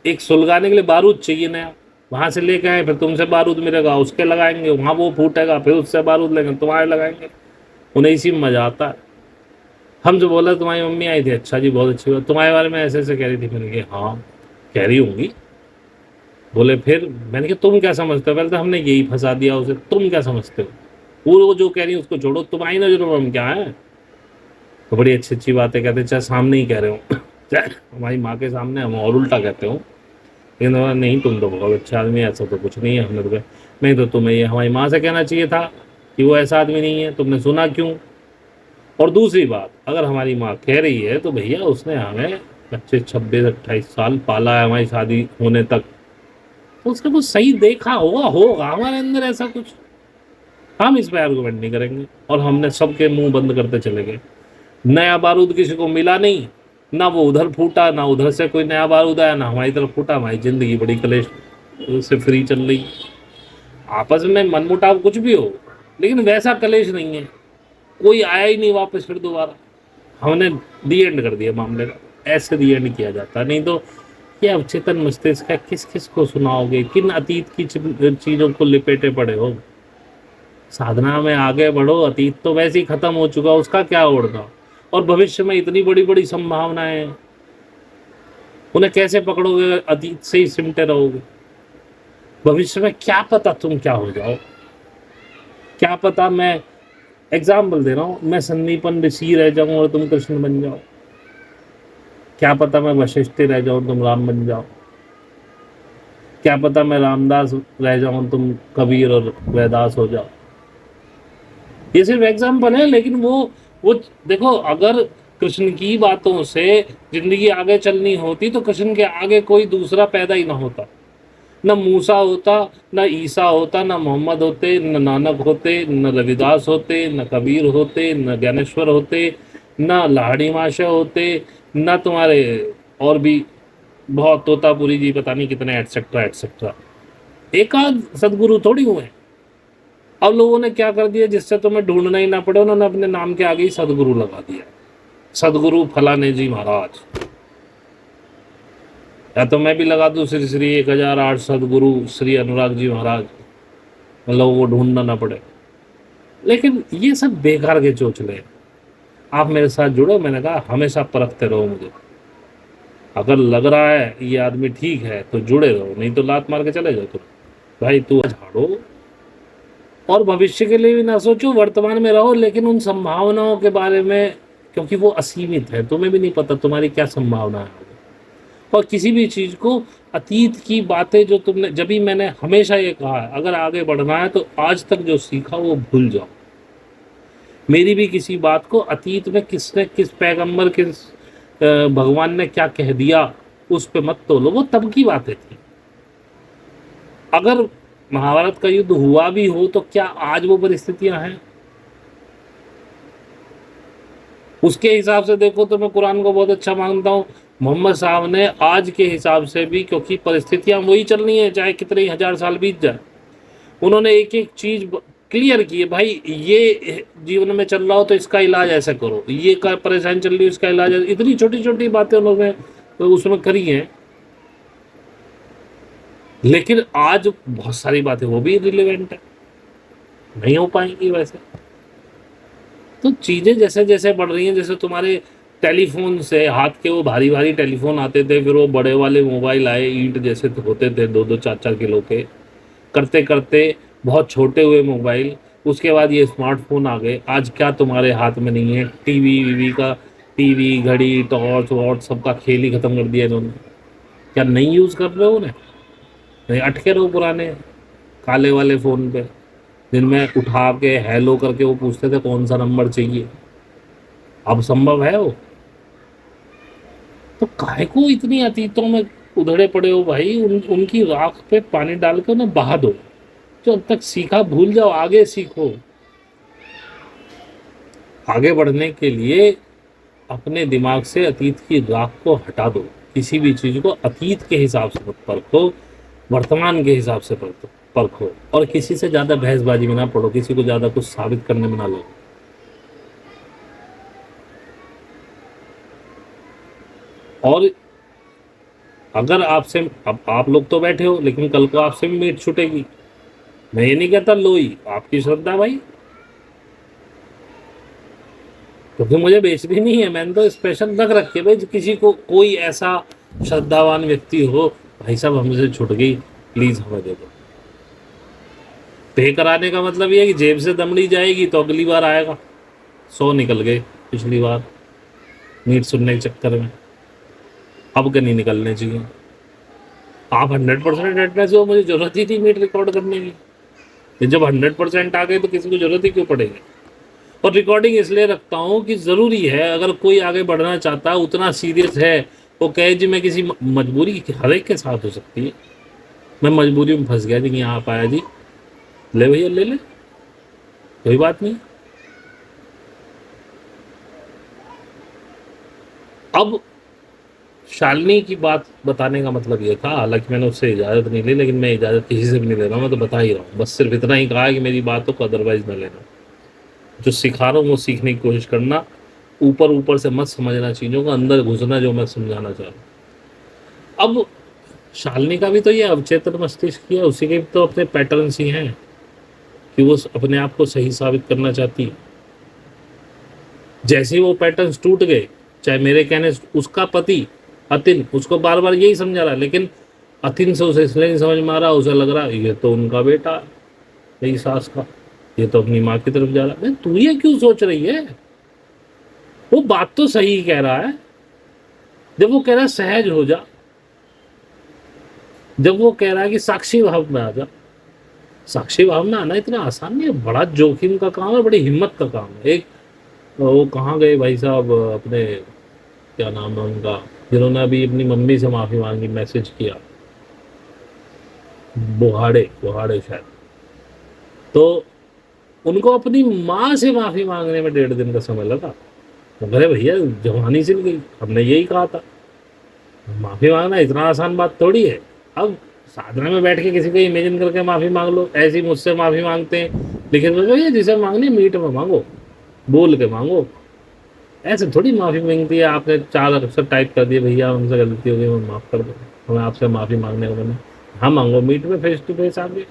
एक सुलगाने के लिए बारूद चाहिए नया, वहां से लेके आए, फिर तुमसे बारूद मिलेगा, उसके लगाएंगे, वहां वो फूटेगा, फिर उससे बारूद लेंगे, तुम्हारे लगाएंगे। उन्हें इसी में मजा आता है। हम जो बोला तुम्हारी मम्मी आई थी, अच्छा जी बहुत अच्छी बात, तुम्हारे बारे में ऐसे ऐसे कह रही थी। मैंने कहा हाँ कह रही होंगी। बोले फिर? मैंने कहा तुम क्या समझते हो? पहले तो हमने यही फंसा दिया उसे, तुम क्या समझते हो? वो जो कह रही है उसको छोड़ो, तुम आई नजरों में हम क्या है? तो बड़ी अच्छी अच्छी बातें कहते, चाहे सामने ही कह रहे हो, चाहे हमारी माँ के सामने हम और उल्टा कहते हो, लेकिन बोला, नहीं तुम तो बहुत अच्छा आदमी है, ऐसा तो कुछ नहीं है। हमने तो कहा नहीं, तो तुम्हें ये हमारी माँ से कहना चाहिए था कि वो ऐसा आदमी नहीं है, तुमने सुना क्यों? और दूसरी बात, अगर हमारी माँ कह रही है तो भैया उसने हमें 25-26-28 साल पाला है, हमारी शादी होने तक, तो उसने कुछ सही देखा होगा, हमारे अंदर ऐसा कुछ। हम इस पर आर्गूमेंट नहीं करेंगे, और हमने सबके मुंह बंद करते चले गए। नया बारूद किसी को मिला नहीं, ना वो उधर फूटा, ना उधर से कोई नया बारूद आया, ना हमारी तरफ फूटा। हमारी जिंदगी बड़ी कलेश से फ्री चल रही। आपस में मनमुटाव कुछ भी हो, लेकिन वैसा कलेश नहीं है। कोई आया ही नहीं वापस फिर दोबारा। हमने दी एंड कर दिया मामले का। ऐसे दी एंड किया जाता, नहीं तो ये अवचेतन मस्तिष्क है, किस किस को सुनाओगे? किन अतीत की चीजों को लिपेटे पड़े हो? साधना में आगे बढ़ो, अतीत तो वैसे ही खत्म हो चुका, उसका क्या ओढ़ना। और भविष्य में इतनी बड़ी बड़ी संभावनाएं हैं, उन्हें कैसे पकड़ोगे? अतीत से ही सिमटे रहोगे। भविष्य में क्या पता तुम क्या हो जाओ, क्या पता। मैं एग्जाम्पल दे रहा हूँ, मैं संदीपन ऋषि रह जाऊं और तुम कृष्ण बन जाओ, क्या पता मैं वशिष्ठ रह जाऊं तुम राम बन जाओ, क्या पता मैं रामदास रह जाऊं तुम कबीर और वैदास हो जाओ। ये सिर्फ एग्जाम्पल है, लेकिन वो देखो, अगर कृष्ण की बातों से जिंदगी आगे चलनी होती तो कृष्ण के आगे कोई दूसरा पैदा ही ना होता। न मूसा होता, न ईसा होता, न मोहम्मद होते, न नानक होते, न रविदास होते, न कबीर होते, न ज्ञानेश्वर होते, न लाहड़ी माशा होते, न तुम्हारे और भी बहुत, तोतापुरी जी, पता नहीं कितने, एटसेट्रा एटसेट्रा। एक आध सदगुरु थोड़ी हुए। अब लोगों ने क्या कर दिया, जिससे तुम्हें ढूंढना ही ना पड़े, उन्होंने अपने नाम के आगे ही सदगुरु लगा दिया। सदगुरु फलाने जी महाराज, या तो मैं भी लगा दूं श्री श्री 1008 सदगुरु श्री अनुराग जी महाराज, मतलब वो ढूंढना ना पड़े। लेकिन ये सब बेकार के चोचले हैं। आप मेरे साथ जुड़ो, मैंने कहा हमेशा परखते रहो मुझे। अगर लग रहा है ये आदमी ठीक है तो जुड़े रहो, नहीं तो लात मार के चले जाओ तुम। भाई तू झाड़ो, और भविष्य के लिए भी ना सोचो, वर्तमान में रहो, लेकिन उन संभावनाओं के बारे में, क्योंकि वो असीमित है, तुम्हें भी नहीं पता तुम्हारी क्या संभावना है। और किसी भी चीज को, अतीत की बातें जो तुमने, जब भी मैंने हमेशा ये कहा है, अगर आगे बढ़ना है तो आज तक जो सीखा वो भूल जाओ। मेरी भी किसी बात को अतीत में किसने, किस पैगंबर, किस भगवान ने क्या कह दिया, उस पे मत तोलो, वो तब की बातें थी। अगर महाभारत का युद्ध हुआ भी हो तो क्या आज वो परिस्थितियां हैं? उसके हिसाब से देखो तो मैं कुरान को बहुत अच्छा मानता हूँ। मोहम्मद साहब ने आज के हिसाब से भी, क्योंकि परिस्थितियां वही चल रही हैं, चाहे कितने ही हजार साल बीत जाए, उन्होंने एक एक चीज क्लियर की है। भाई ये जीवन में चल रहा हो तो इसका इलाज ऐसे करो, ये का परेशानी चल रही है इसका इलाज, इतनी छोटी छोटी बातें उन्होंने तो उसमें करी हैं। लेकिन आज बहुत सारी बातें वो भी रिलेवेंट है, नहीं हो पाएंगी वैसे। तो चीजें जैसे जैसे बढ़ रही हैं, जैसे तुम्हारे टेलीफोन से, हाथ के वो भारी भारी टेलीफोन आते थे, फिर वो बड़े वाले मोबाइल आए, ईंट जैसे तो होते थे, 2-2 4-4 किलो के, करते करते बहुत छोटे हुए मोबाइल, उसके बाद ये स्मार्टफोन आ गए। आज क्या तुम्हारे हाथ में नहीं है? टीवी वीवी का, टीवी घड़ी टॉर्च वॉर्च सबका खेल ही खत्म कर दिया इन्होंने। क्या नहीं यूज़ कर रहे हो उन्हें? नहीं, अटके रहो पुराने काले वाले फ़ोन पे, जिनमें उठा के हेलो करके वो पूछते थे कौन सा नंबर चाहिए। अब संभव है वो? तो काहे को इतनी अतीतों में उधड़े पड़े हो भाई? उनकी राख पे पानी डाल के उन्हें बहा दो। जो अब तक सीखा भूल जाओ, आगे सीखो। आगे बढ़ने के लिए अपने दिमाग से अतीत की राख को हटा दो। किसी भी चीज़ को अतीत के हिसाब से मत परखो, वर्तमान के हिसाब से परखो। और किसी से ज़्यादा बहसबाजी में ना पड़ो, किसी को ज़्यादा कुछ साबित करने में ना लगो। और अगर आपसे, अब आप लोग तो बैठे हो, लेकिन कल को आपसे भी मीट छूटेगी। मैं ये नहीं कहता लो ही, आपकी श्रद्धा भाई, क्योंकि मुझे बेचनी नहीं है। मैंने तो स्पेशल रख रखे भाई, किसी को कोई ऐसा श्रद्धावान व्यक्ति हो, भाई साहब हमसे छूट गई, प्लीज़ हमें दे दो। पे कराने का मतलब ये है कि जेब से दमड़ी जाएगी तो अगली बार आएगा। 100 निकल गए पिछली बार मीट सुनने के चक्कर में, अब के नहीं निकलने चाहिए। आप 100% अटेंडेंस हो, मुझे ज़रूरत ही थी मीट रिकॉर्ड करने की। ये जब 100% आ गए तो किसी को ज़रूरत ही क्यों पड़ेगी? और रिकॉर्डिंग इसलिए रखता हूँ कि ज़रूरी है, अगर कोई आगे बढ़ना चाहता है, उतना सीरियस है, वो कहे जी मैं किसी मजबूरी, हर एक के साथ हो सकती है, मैं मजबूरी में फंस गया जी, यहाँ आप आया जी, ले भैया ले ले, कोई बात नहीं। अब शालिनी की बात बताने का मतलब ये था, हालांकि मैंने उससे इजाज़त नहीं ली, लेकिन मैं इजाज़त किसी से भी नहीं ले रहा हूँ, मैं तो बता ही रहा हूँ। बस सिर्फ इतना ही कहा है कि मेरी बातों को अदरवाइज न लेना। जो सिखा रहा हूँ वो सीखने की कोशिश करना, ऊपर ऊपर से मत समझना चीज़ों को, अंदर घुसना जो मैं समझाना चाह रहा हूँ। अब शालिनी का भी तो ये अवचेतन मस्तिष्क ही है, उसी के भी तो अपने पैटर्न्स ही हैं कि वो अपने आप को सही साबित करना चाहती है। जैसे ही वो पैटर्न्स टूट गए, चाहे मेरे कहने से, उसका पति अतिन उसको बार बार यही समझा रहा, लेकिन अतिन से उसे इसलिए नहीं समझ में आ रहा, उसे लग रहा ये तो उनका बेटा, मेरी सास का, ये तो अपनी माँ की तरफ जा रहा है। तू ये क्यों सोच रही है? वो बात तो सही कह रहा है। जब वो कह रहा है सहज हो जा, जब वो कह रहा है कि साक्षी भाव में आ जा, साक्षी भाव में आना इतना आसान नहीं है, बड़ा जोखिम का काम है, बड़ी हिम्मत का काम है। एक वो कहाँ गए भाई साहब, अपने क्या नाम है उनका, जिन्होंने अभी अपनी मम्मी से माफ़ी मांगी, मैसेज किया, बोहाड़े बोहाड़े शायद, तो उनको अपनी माँ से माफ़ी मांगने में 1.5 दिन का समय लगा। तो अरे भैया जवानी सिल गई, हमने यही कहा था, माफ़ी मांगना इतना आसान बात थोड़ी है। अब साधना में बैठ के किसी को इमेजिन करके माफ़ी मांग लो, ऐसी मुझसे माफ़ी मांगते हैं, लेकिन भैया जिसे मांगनी मीट में मांगो, बोल के मांगो, ऐसे थोड़ी माफ़ी मांगती है। आपने 4 अक्षर टाइप कर दिए, भैया हमसे गलती हो गई, मैं माफ़ कर दो, हमें आपसे माफ़ी मांगने को मैंने, हाँ मांगो मीट में फेस टू फेस आगे,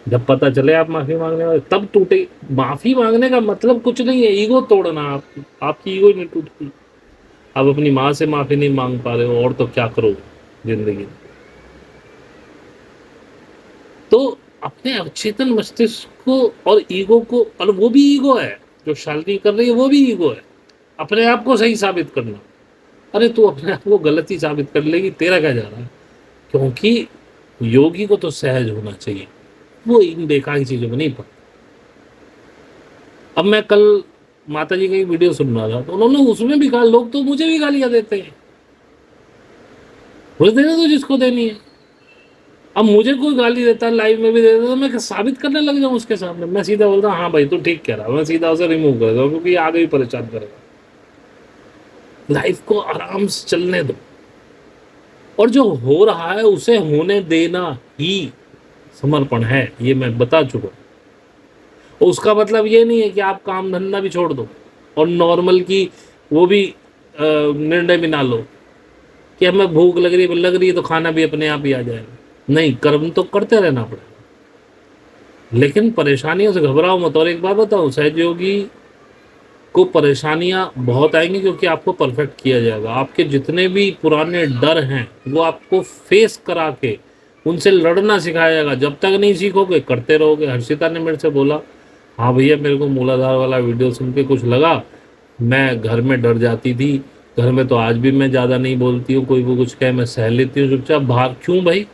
जब पता चले आप माफ़ी मांगने वाले तब टूटे। माफ़ी मांगने का मतलब कुछ नहीं है ईगो तोड़ना, आपकी ईगो ही नहीं टूटती। आप अपनी माँ से माफ़ी नहीं मांग पा रहे हो, और तो क्या करोगे जिंदगी। तो अपने अवचेतन मस्तिष्क को और ईगो को, और वो भी ईगो है जो शालिनी कर रही है, वो भी ईगो है, अपने आप को सही साबित करना। अरे तू अपने आप को गलत ही साबित कर लेगी, तेरा क्या जा रहा है? क्योंकि योगी को तो सहज होना चाहिए, वो इन बेकार चीज़ों में नहीं पड़ता। अब मैं कल माता जी का एक वीडियो सुन रहा था, तो उन्होंने उसमें भी कहा, लोग तो मुझे भी गालियां देते हैं, मुझे देने दो जिसको देनी है। अब मुझे कोई गाली देता है, लाइव में भी देता है, तो मैं साबित करने लग जाऊँ उसके सामने? मैं सीधा बोलता हूँ हाँ भाई तू ठीक कह रहा है, मैं सीधा उसे रिमूव कर दूँ, क्योंकि आगे भी परेशान करेगा। लाइफ को आराम से चलने दो, और जो हो रहा है उसे होने देना ही समर्पण है, ये मैं बता चुका हूँ। उसका मतलब ये नहीं है कि आप काम धंधा भी छोड़ दो और नॉर्मल की वो भी निर्णय भी ना लो कि हमें भूख लग रही है तो खाना भी अपने आप ही आ जाएगा। नहीं, कर्म तो करते रहना पड़ेगा, लेकिन परेशानियों से घबराओ मत। और एक बात बताऊँ, सहज योगी को परेशानियां बहुत आएंगी, क्योंकि आपको परफेक्ट किया जाएगा। आपके जितने भी पुराने डर हैं वो आपको फेस करा के उनसे लड़ना सिखाया जाएगा। जब तक नहीं सीखोगे करते रहोगे। हर्षिता ने मेरे से बोला, हाँ भैया मेरे को मूलाधार वाला वीडियो सुन के कुछ लगा, मैं घर में डर जाती थी, घर में तो आज भी मैं ज़्यादा नहीं बोलती हूँ, कोई वो कुछ कहे मैं सह लेती हूँ चुपचाप। बाहर क्यों भाई?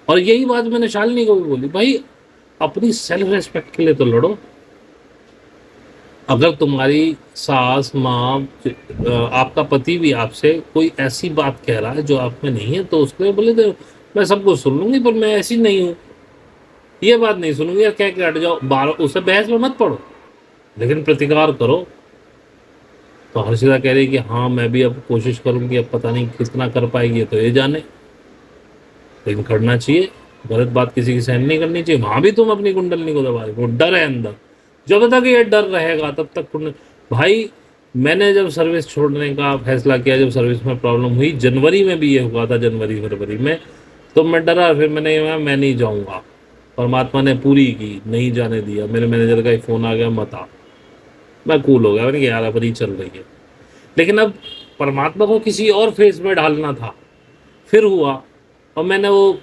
और यही बात मैंने शालिनी को भी बोली, भाई अपनी सेल्फ रेस्पेक्ट के लिए तो लड़ो। अगर तुम्हारी सास माँ आपका पति भी आपसे कोई ऐसी बात कह रहा है जो आप में नहीं है, तो उसके लिए बोले तो मैं सब कुछ सुन लूंगी, पर मैं ऐसी नहीं हूँ, ये बात नहीं सुनूंगी, या कह के हट जाओ, बार उससे बहस में मत पड़ो, लेकिन प्रतिकार करो। तो हर्षिता कह रही कि हाँ मैं भी अब कोशिश करूंगी, अब पता नहीं कितना कर पाएगी तो ये जाने, लेकिन करना चाहिए। गलत बात किसी की सहन नहीं करनी चाहिए। वहां भी तुम अपनी कुंडलनी को दबा रहे हो, डर है अंदर। जब तक ये डर रहेगा तब तक कुंडल। भाई मैंने जब सर्विस छोड़ने का फैसला किया, जब सर्विस में प्रॉब्लम हुई, जनवरी में भी ये हुआ था, जनवरी फरवरी में, तो मैं डरा। फिर मैंने कहा मैं नहीं जाऊंगा। परमात्मा ने पूरी की, नहीं जाने दिया। मेरे मैनेजर का ही फोन आ गया, मत आ। मैं कूल हो गया, मैंने कहा यार अब नहीं चल रही है। लेकिन अब परमात्मा को किसी और फेस में ढालना था, फिर हुआ। और मैंने वो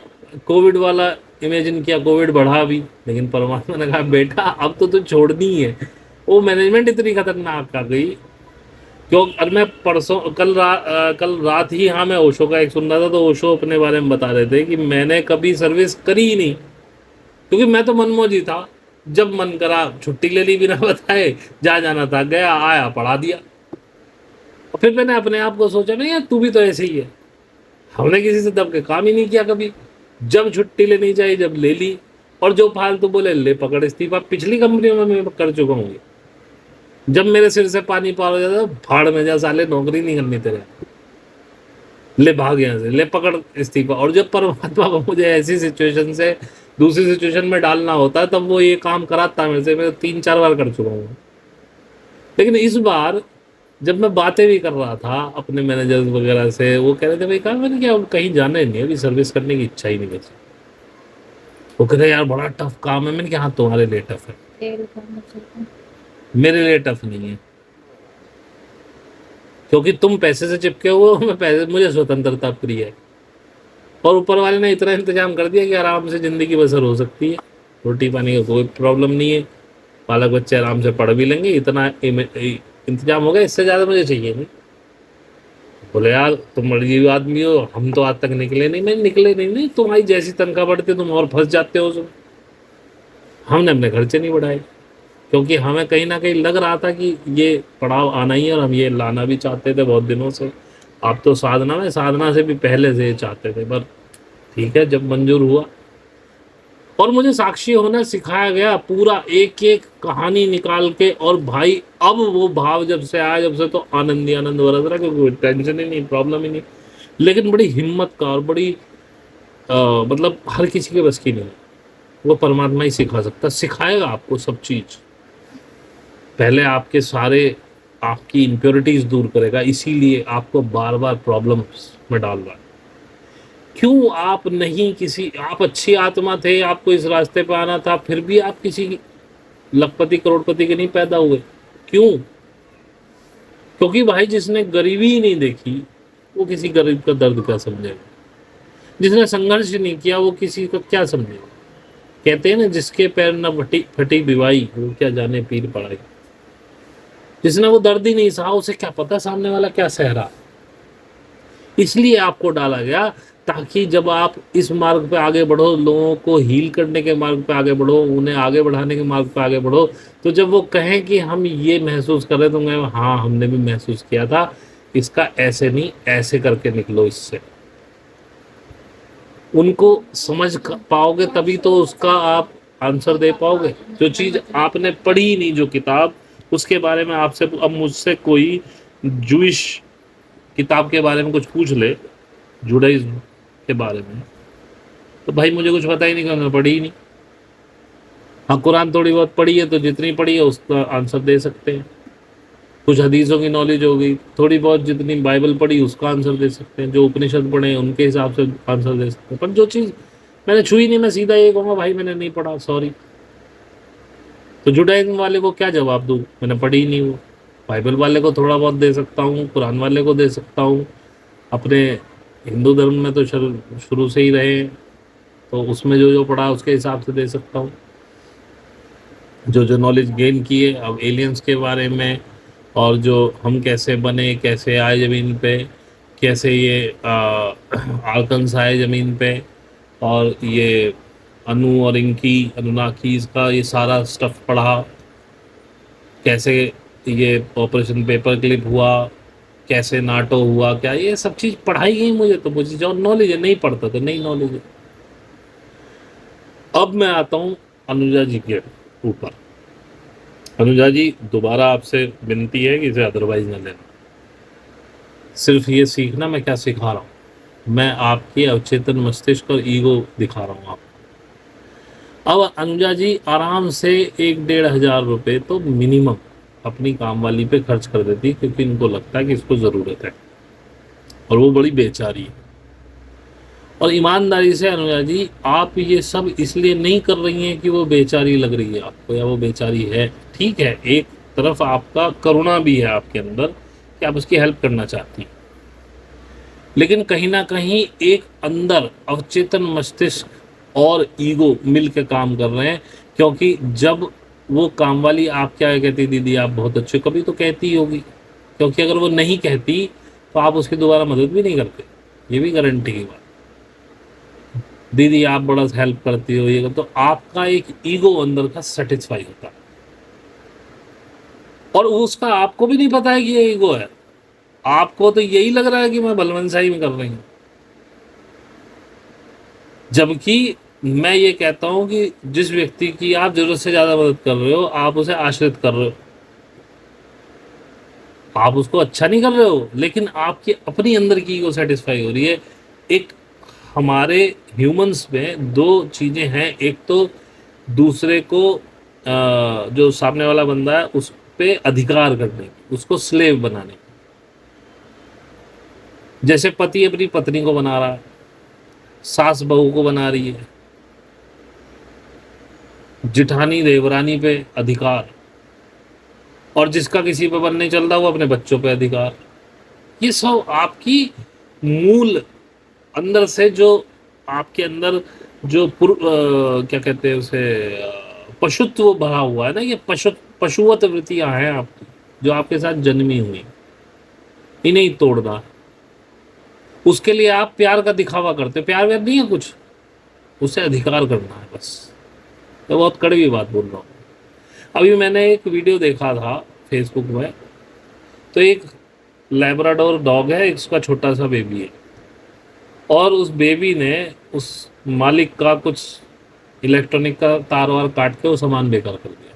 कोविड वाला इमेजिन किया, कोविड बढ़ा भी, लेकिन परमात्मा ने कहा बेटा अब तो तू छोड़नी ही है। वो मैनेजमेंट इतनी खतरनाक आ गई। क्यों? और मैं परसों कल रात ही, हाँ मैं ओशो का एक सुन रहा था, तो ओशो अपने बारे में बता रहे थे कि मैंने कभी सर्विस करी ही नहीं, क्योंकि मैं तो मनमौजी था। जब मन करा छुट्टी ले ली बिना बताए, जहाँ जाना था गया, आया पढ़ा दिया। और फिर मैंने अपने आप को सोचा नहीं यार तू भी तो ऐसे ही है। हमने किसी से दब के काम ही नहीं किया कभी। जब छुट्टी लेनी चाहिए जब ले ली, और जो फालतू बोले ले पकड़ इस्तीफा। पिछली कंपनियों में मैं कर चुका हूँ। जब मेरे सिर से पानी पार हो जाता, भाड़ में जा साले, नौकरी नहीं करनी तेरे, ले भाग यहाँ से, ले पकड़ इस्तीफा। और जब परमात्मा को मुझे ऐसी सिचुएशन से दूसरी सिचुएशन में डालना होता है, तब वो ये काम कराता मेरे से। मैं 3-4 बार कर चुका हूँ। लेकिन इस बार जब मैं बातें भी कर रहा था अपने मैनेजर्स वगैरह से, वो कह रहे थे भाई कहा, मैंने क्या कहीं जाना ही नहीं, अभी सर्विस करने की इच्छा ही नहीं बची। वो कह रहे यार बड़ा टफ काम है। मैंने कहा हाँ तुम्हारे लिए टफ है, मेरे लिए टफ नहीं है, क्योंकि तुम पैसे से चिपके हुए हो, मैं पैसे, मुझे स्वतंत्रता प्रिय है। और ऊपर वाले ने इतना इंतजाम कर दिया कि आराम से ज़िंदगी बसर हो सकती है, रोटी पानी का कोई प्रॉब्लम नहीं है, बालक बच्चे आराम से पढ़ भी लेंगे, इतना इंतजाम हो गया, इससे ज़्यादा मुझे चाहिए नहीं। बोले यार तुम अजीब आदमी हो, हम तो आज तक निकले नहीं। मैं निकले नहीं, तुम्हारी जैसी तनख्वाह बढ़ती तुम और फंस जाते हो उसमें। हमने अपने खर्चे नहीं बढ़ाए, क्योंकि हमें कहीं ना कहीं लग रहा था कि ये पड़ाव आना ही है, और हम ये लाना भी चाहते थे बहुत दिनों से। आप तो साधना से भी पहले से ये चाहते थे, पर ठीक है जब मंजूर हुआ। और मुझे साक्षी होना सिखाया गया, पूरा एक एक कहानी निकाल के। और भाई अब वो भाव जब से आया, जब से तो आनंद ही आनंद बरस रहा, क्योंकि टेंशन ही नहीं, प्रॉब्लम ही नहीं। लेकिन बड़ी हिम्मत का और बड़ी मतलब हर किसी के बस की नहीं। वो परमात्मा ही सिखा सकता, सिखाएगा आपको सब चीज़। पहले आपके सारे आपकी इम्प्योरिटीज़ दूर करेगा, इसीलिए आपको बार बार प्रॉब्लम्स में डाल रहा है। क्यों आप नहीं किसी, आप अच्छी आत्मा थे, आपको इस रास्ते पर आना था, फिर भी आप किसी लखपति करोड़पति के नहीं पैदा हुए? क्यों? क्योंकि भाई जिसने गरीबी ही नहीं देखी वो किसी गरीब का दर्द क्या समझेगा? जिसने संघर्ष नहीं किया वो किसी का क्या समझेगा? कहते हैं ना जिसके पैर न फटी फटी बिवाई, वो क्या जाने पीर पड़ाई। जिसने वो दर्द ही नहीं सहा उसे क्या पता सामने वाला क्या सह रहा। इसलिए आपको डाला गया ताकि जब आप इस मार्ग पे आगे बढ़ो, लोगों को हील करने के मार्ग पे आगे बढ़ो, उन्हें आगे बढ़ाने के मार्ग पे आगे बढ़ो, तो जब वो कहें कि हम ये महसूस कर रहे तो मैं हाँ हमने भी महसूस किया था, इसका ऐसे नहीं ऐसे करके निकलो इससे। उनको समझ पाओगे तभी तो उसका आप आंसर दे पाओगे। जो चीज़ आपने पढ़ी नहीं, जो किताब, उसके बारे में आपसे अब मुझसे कोई जूइश किताब के बारे में कुछ पूछ ले, जुडाइज्म के बारे में, तो भाई मुझे कुछ पता ही नहीं, क्योंकि पढ़ी ही नहीं। हाँ कुरान थोड़ी बहुत पढ़ी है, तो जितनी पढ़ी है उसका आंसर दे सकते हैं। कुछ हदीसों की नॉलेज हो गई, थोड़ी बहुत जितनी बाइबल पढ़ी उसका आंसर दे सकते हैं, जो उपनिषद पढ़े हैं उनके हिसाब से आंसर दे सकते हैं। पर जो चीज़ मैंने छुई नहीं, मैं सीधा ये कहूँगा भाई मैंने नहीं पढ़ा, सॉरी। तो जुडाइज्म वाले को क्या जवाब दूँ, मैंने पढ़ी ही नहीं वो। बाइबल वाले को थोड़ा बहुत दे सकता हूँ, कुरान वाले को दे सकता हूँ, अपने हिंदू धर्म में तो शुरू से ही रहे हैं, तो उसमें जो जो पढ़ा उसके हिसाब से दे सकता हूँ। जो जो नॉलेज गेन किए अब एलियंस के बारे में, और जो हम कैसे बने, कैसे आए ज़मीन पे, कैसे ये आर्कन्स आए ज़मीन पे, और ये अनु और इनकी अनुनाकीज का ये सारा स्टफ पढ़ा, कैसे ये ऑपरेशन पेपर क्लिप हुआ, कैसे नाटो हुआ, क्या ये सब चीज़ पढ़ाई गई मुझे, तो मुझे जो नॉलेज है, नहीं पढ़ता तो नहीं नॉलेज है। अब मैं आता हूँ अनुजा जी के ऊपर। अनुजा जी, दोबारा आपसे विनती है कि इसे अदरवाइज न लेना। सिर्फ ये सीखना मैं क्या सिखा रहा हूँ, मैं आपके अवचेतन मस्तिष्क और ईगो दिखा रहा हूँ आपको। अब अनुजा जी आराम से 1-1.5 हज़ार रुपये तो मिनिमम अपनी काम वाली पे खर्च कर देती, क्योंकि इनको लगता है कि इसको ज़रूरत है, और वो बड़ी बेचारी है। और ईमानदारी से अनुजा जी, आप ये सब इसलिए नहीं कर रही हैं कि वो बेचारी लग रही है आपको या वो बेचारी है। ठीक है, एक तरफ आपका करुणा भी है आपके अंदर कि आप उसकी हेल्प करना चाहती हैं, लेकिन कहीं ना कहीं एक अंदर अवचेतन मस्तिष्क और ईगो मिल के काम कर रहे हैं। क्योंकि जब वो काम वाली आप क्या कहती, दीदी आप बहुत अच्छे, कभी तो कहती ही होगी, क्योंकि अगर वो नहीं कहती तो आप उसकी दोबारा मदद भी नहीं करते, ये भी गारंटी की बात। दीदी आप बड़ा हेल्प करती हो, ये तो आपका एक ईगो अंदर का सेटिस्फाई होता है, और उसका आपको भी नहीं पता है कि ये ईगो है। आपको तो यही लग रहा है कि मैं बलवंशाही में कर रही हूँ, जबकि मैं ये कहता हूँ कि जिस व्यक्ति की आप जरूरत से ज़्यादा मदद कर रहे हो, आप उसे आश्रित कर रहे हो, आप उसको अच्छा नहीं कर रहे हो, लेकिन आपकी अपनी अंदर की ईगो सेटिस्फाई हो रही है। एक हमारे ह्यूमंस में दो चीज़ें हैं, एक तो दूसरे को जो सामने वाला बंदा है उस पे अधिकार करने की, उसको स्लेव बनाने की। जैसे पति अपनी पत्नी को बना रहा है, सास बहू को बना रही है, जिठानी देवरानी पे अधिकार, और जिसका किसी पे मन नहीं चल रहा वो अपने बच्चों पे अधिकार। ये सब आपकी मूल अंदर से जो आपके अंदर जो क्या कहते हैं उसे, पशुत्व भरा हुआ है ना, ये पशुवत वृत्तियां हैं आपकी, जो आपके साथ जन्मी हुई, इन्हें तोड़ना। उसके लिए आप प्यार का दिखावा करते हो, प्यार व्यार नहीं है कुछ, उसे अधिकार करना है बस। मैं बहुत कड़वी बात बोल रहा हूँ। अभी मैंने एक वीडियो देखा था फेसबुक में, तो एक लैब्राडोर डॉग है, उसका छोटा सा बेबी है, और उस बेबी ने उस मालिक का कुछ इलेक्ट्रॉनिक का तार वार काट के वो सामान बेकार कर दिया।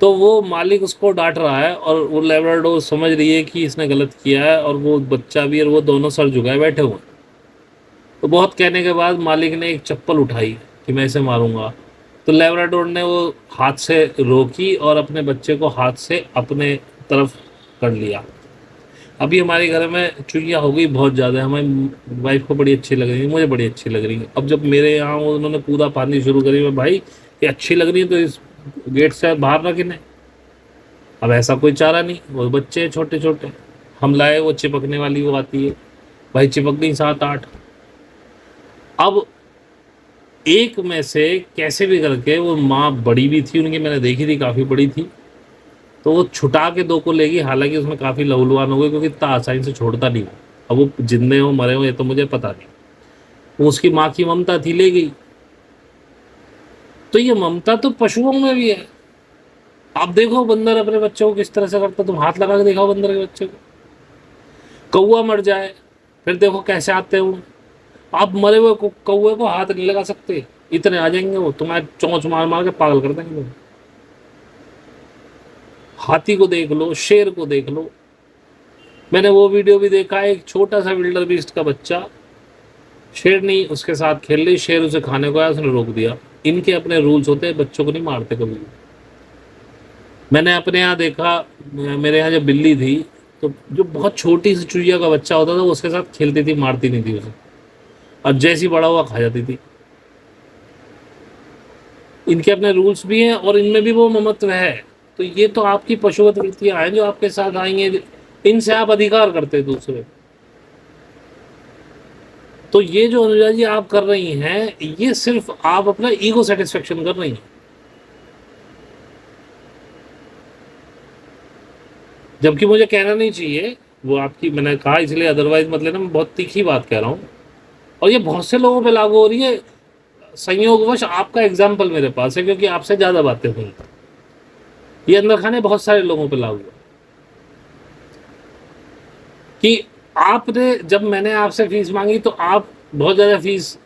तो वो मालिक उसको डांट रहा है, और वो लैब्राडोर समझ रही है कि इसने गलत किया है, और वो बच्चा भी, और वो दोनों सर झुकाए बैठे हुए हैं। तो बहुत कहने के बाद मालिक ने एक चप्पल उठाई कि मैं इसे मारूंगा, तो लैब्राडोर ने वो हाथ से रोकी और अपने बच्चे को हाथ से अपने तरफ कर लिया। अभी हमारे घर में चुईयाँ हो गई बहुत ज़्यादा, हमारी वाइफ को बड़ी अच्छी लग रही है, मुझे बड़ी अच्छी लग रही है। अब जब मेरे यहाँ उन्होंने कूदा पानी शुरू करी, मैं भाई ये अच्छी लग रही है तो इस गेट से बाहर रख इन्हें। अब ऐसा कोई चारा नहीं, वो बच्चे हैं छोटे छोटे, हम लाए वो चिपकने वाली वो आती है, भाई चिपक गई 7-8। अब एक में से कैसे भी करके, वो माँ बड़ी भी थी उनकी, मैंने देखी थी काफ़ी बड़ी थी, तो वो छुटा के 2 को लेगी, हालांकि उसमें काफ़ी लहूलुहान हो गए, क्योंकि इतना आसानी से छोड़ता नहीं वो। अब वो जिंदे हो मरे हो ये तो मुझे पता नहीं, वो उसकी माँ की ममता थी, ले गई। तो ये ममता तो पशुओं में भी है। आप देखो बंदर अपने बच्चों को किस तरह से करता, तुम हाथ लगा के दिखाओ बंदर के बच्चे को। कौआ मर जाए फिर देखो कैसे आते हैं वो, आप मरे हुए कौए को हाथ नहीं लगा सकते, इतने आ जाएंगे वो, तुम्हारे चोंच मार मार के पागल कर देंगे। हाथी को देख लो, शेर को देख लो। मैंने वो वीडियो भी देखा, एक छोटा सा विल्डर बीस्ट का बच्चा, शेर नहीं उसके साथ खेल रही, शेर उसे खाने को आया, उसने रोक दिया। इनके अपने रूल्स होते हैं, बच्चों को नहीं मारते कभी भी। मैंने अपने यहाँ देखा, मेरे यहाँ जब बिल्ली थी, तो जो बहुत छोटी सी चुईया का बच्चा होता था वो उसके साथ खेलती थी, मारती नहीं थी उसे, और जैसी बड़ा हुआ खा जाती थी। इनके अपने रूल्स भी हैं और इनमें भी वो ममत्व है। तो ये तो आपकी पशुवत वृत्तियां हैं जो आपके साथ आई हैं, इनसे आप अधिकार करते दूसरे। तो ये जो अनुजा जी आप कर रही हैं, ये सिर्फ आप अपना ईगो सेटिस्फेक्शन कर रही हैं। जबकि मुझे कहना नहीं चाहिए, वो आपकी, मैंने कहा इसलिए अदरवाइज मत लेना, मैं बहुत तीखी बात कह रहा हूँ और ये बहुत से लोगों पे लागू हो रही है। संयोगवश आपका एग्जाम्पल मेरे पास है क्योंकि आपसे ज़्यादा बातें हुई। ये अंदर खाने बहुत सारे लोगों पे लागू है कि आपने, जब मैंने आपसे फीस मांगी तो आप बहुत ज़्यादा फीस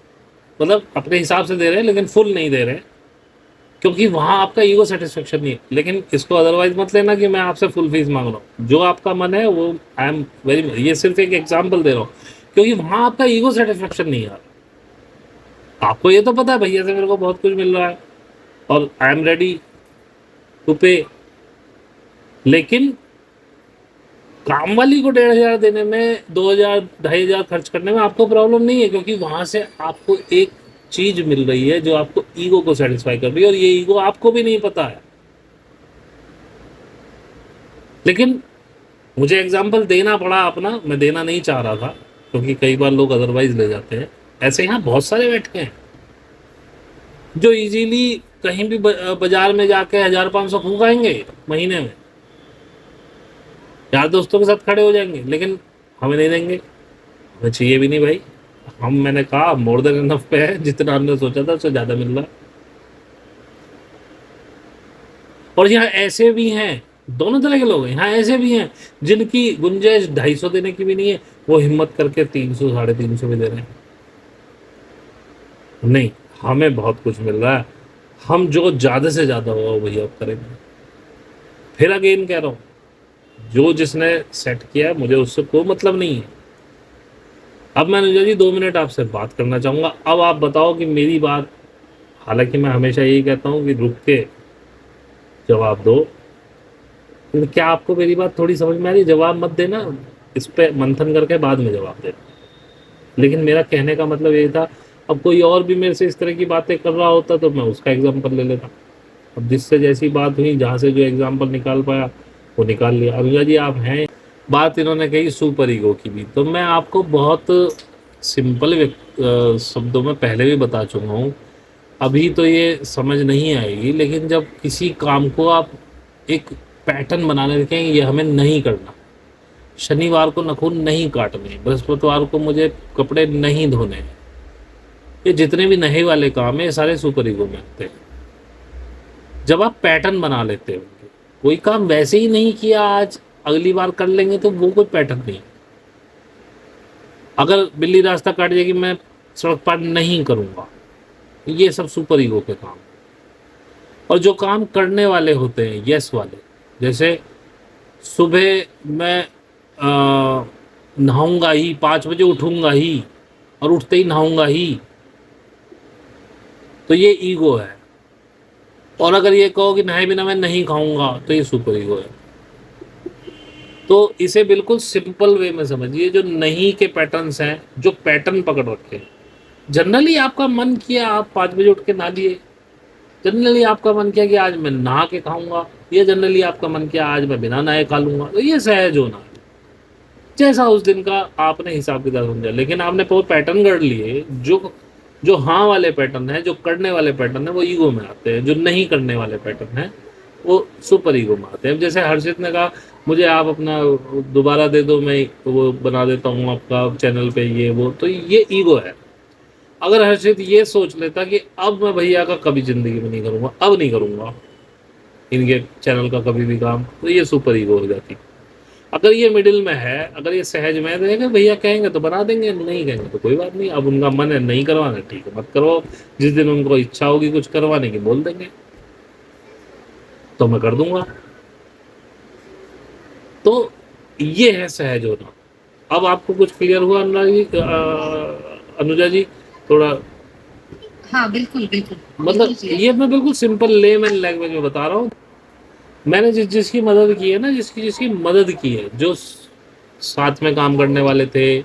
मतलब अपने हिसाब से दे रहे हैं लेकिन फुल नहीं दे रहे क्योंकि वहाँ आपका ईगो सेटिस्फेक्शन नहीं है। लेकिन इसको अदरवाइज मत लेना कि मैं आपसे फुल फीस मांग रहा हूँ, जो आपका मन है वो, आई एम वेरी, ये सिर्फ एक एग्जाम्पल दे रहा हूँ क्योंकि वहाँ आपका ईगो सेटिस्फेक्शन नहीं आ रहा। आपको ये तो पता है भैया से मेरे को बहुत कुछ मिल रहा है और आई एम रेडी टू पे, लेकिन काम वाली को 1,500 देने में, 2,000 2,500 खर्च करने में आपको प्रॉब्लम नहीं है क्योंकि वहां से आपको एक चीज मिल रही है जो आपको ईगो को सेटिस्फाई कर रही है और ये ईगो आपको भी नहीं पता है। लेकिन मुझे एग्जाम्पल देना पड़ा अपना, मैं देना नहीं चाह रहा था क्योंकि कई बार लोग अदरवाइज ले जाते हैं। ऐसे यहाँ बहुत सारे बैठे हैं जो इजीली कहीं भी बाजार में जाके 1,000-500 फूक आएंगे महीने में, यार दोस्तों के साथ खड़े हो जाएंगे, लेकिन हमें नहीं देंगे, हमें चाहिए भी नहीं भाई। हम, मैंने कहा मोर देन इनफ पे है, जितना हमने सोचा था उससे ज़्यादा मिल रहा है। और यहाँ ऐसे भी हैं, दोनों तरह के लोग हैं। यहाँ ऐसे भी हैं जिनकी गुंजाइश 250 देने की भी नहीं है, वो हिम्मत करके 300 350 में दे रहे हैं। नहीं, हमें बहुत कुछ मिल रहा है, हम जो ज़्यादा से ज़्यादा होगा वही अब करेंगे। फिर अगेन कह रहा हूँ, जो जिसने सेट किया है मुझे उससे कोई मतलब नहीं है। अब मैं अनुजा जी 2 मिनट आपसे बात करना चाहूँगा। अब आप बताओ कि मेरी बात, हालांकि मैं हमेशा यही कहता हूँ कि रुक के जवाब दो, लेकिन क्या आपको मेरी बात थोड़ी समझ में आ रही है? जवाब मत देना, इस पर मंथन करके बाद में जवाब देना। लेकिन मेरा कहने का मतलब ये था, अब कोई और भी मेरे से इस तरह की बातें कर रहा होता तो मैं उसका एग्जाम्पल ले लेता। अब जिससे जैसी बात हुई, जहाँ से जो एग्जाम्पल निकाल पाया वो निकाल लिया। अनुजा जी आप हैं, बात इन्होंने कही सुपर ईगो की भी, तो मैं आपको बहुत सिंपल शब्दों में पहले भी बता चुका हूँ, अभी तो ये समझ नहीं आएगी, लेकिन जब किसी काम को आप एक पैटर्न बनाने देखें, ये हमें नहीं करना, शनिवार को नाखून नहीं काटने, बृहस्पतिवार को मुझे कपड़े नहीं धोने, ये जितने भी नहीं वाले काम है ये सारे सुपर ईगो में आते हैं। जब आप पैटर्न बना लेते हो, कोई काम वैसे ही नहीं किया आज, अगली बार कर लेंगे, तो वो कोई पैटर्न नहीं। अगर बिल्ली रास्ता काट जाएगी, मैं सड़क पार नहीं करूँगा, ये सब सुपर ईगो के काम। और जो काम करने वाले होते हैं, यस वाले, जैसे सुबह मैं नहाऊंगा ही, 5 बजे उठूंगा ही और उठते ही नहाऊंगा ही, तो ये ईगो है। और अगर ये कहो कि नहाए बिना मैं नहीं खाऊंगा, तो ये सुपर ईगो है। तो इसे बिल्कुल सिंपल वे में समझिए, जो नहीं के पैटर्न्स हैं, जो पैटर्न पकड़ रखे हैं। जनरली आपका मन किया, आप 5 बजे उठ के नहा लिए, जनरली आपका मन किया कि आज मैं नहा के खाऊंगा, या जनरली आपका मन किया आज मैं बिना नहाए खा लूंगा, तो ये सहज होना है, जैसा उस दिन का आपने हिसाब किताब समझा। लेकिन आपने बहुत पैटर्न गढ़ लिए, जो जो हाँ वाले पैटर्न है, जो करने वाले पैटर्न है, वो ईगो में आते हैं। जो नहीं करने वाले पैटर्न है वो सुपर ईगो में आते हैं। जैसे हर्षित ने कहा मुझे आप अपना दोबारा दे दो, मैं वो बना देता हूँ आपका चैनल पे, ये वो, तो ये ईगो है। अगर हर्षित ये सोच लेता कि अब मैं भैया का कभी ज़िंदगी में नहीं करूँगा, अब नहीं करूँगा इनके चैनल का कभी भी काम, तो ये सुपर ईगो हो जाती। अगर ये मिडिल में है, अगर ये सहज में है, तो भैया कहेंगे तो बना देंगे, नहीं कहेंगे तो कोई बात नहीं। अब उनका मन है नहीं करवाना, ठीक है मत करवाओ, जिस दिन उनको इच्छा होगी कुछ करवाने की बोल देंगे तो मैं कर दूंगा। तो ये है सहज होना। अब आपको कुछ क्लियर हुआ अनुजा जी थोड़ा? हाँ बिल्कुल बिल्कुल मतलब बिल्कुल clear। ये मैं बिल्कुल सिंपल लेमैन लैंग्वेज में बता रहा हूँ। मैंने जिसकी मदद की है ना, जिसकी मदद की है, जो साथ में काम करने वाले थे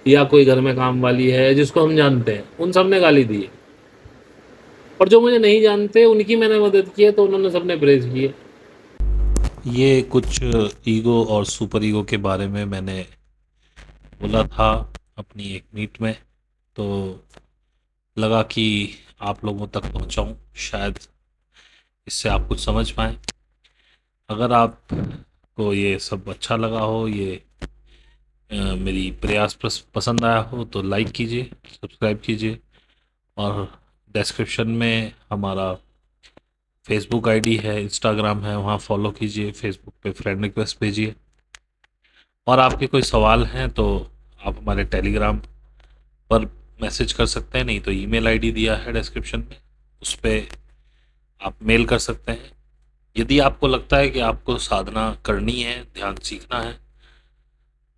या कोई घर में काम वाली है जिसको हम जानते हैं, उन सब ने गाली दी है। और जो मुझे नहीं जानते उनकी मैंने मदद की है तो उन्होंने सबने प्रेज़ की है। ये कुछ ईगो और सुपर ईगो के बारे में मैंने बोला था अपनी एक मीट में, तो लगा कि आप लोगों तक पहुंचाऊं, शायद इससे आप कुछ समझ पाएँ। अगर आपको ये सब अच्छा लगा हो, ये मेरी प्रयास पसंद आया हो, तो लाइक कीजिए, सब्सक्राइब कीजिए, और डिस्क्रिप्शन में हमारा फेसबुक आईडी है, इंस्टाग्राम है, वहाँ फॉलो कीजिए, फेसबुक पे फ्रेंड रिक्वेस्ट भेजिए। और आपके कोई सवाल हैं तो आप हमारे टेलीग्राम पर मैसेज कर सकते हैं, नहीं तो ईमेल आईडी दिया है डिस्क्रिप्शन में, उस पर आप मेल कर सकते हैं। यदि आपको लगता है कि आपको साधना करनी है, ध्यान सीखना है,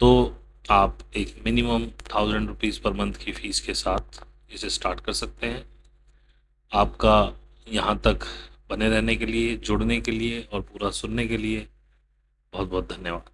तो आप एक मिनिमम 1000 रुपीज़ पर मंथ की फ़ीस के साथ इसे स्टार्ट कर सकते हैं। आपका यहाँ तक बने रहने के लिए, जुड़ने के लिए और पूरा सुनने के लिए बहुत बहुत धन्यवाद।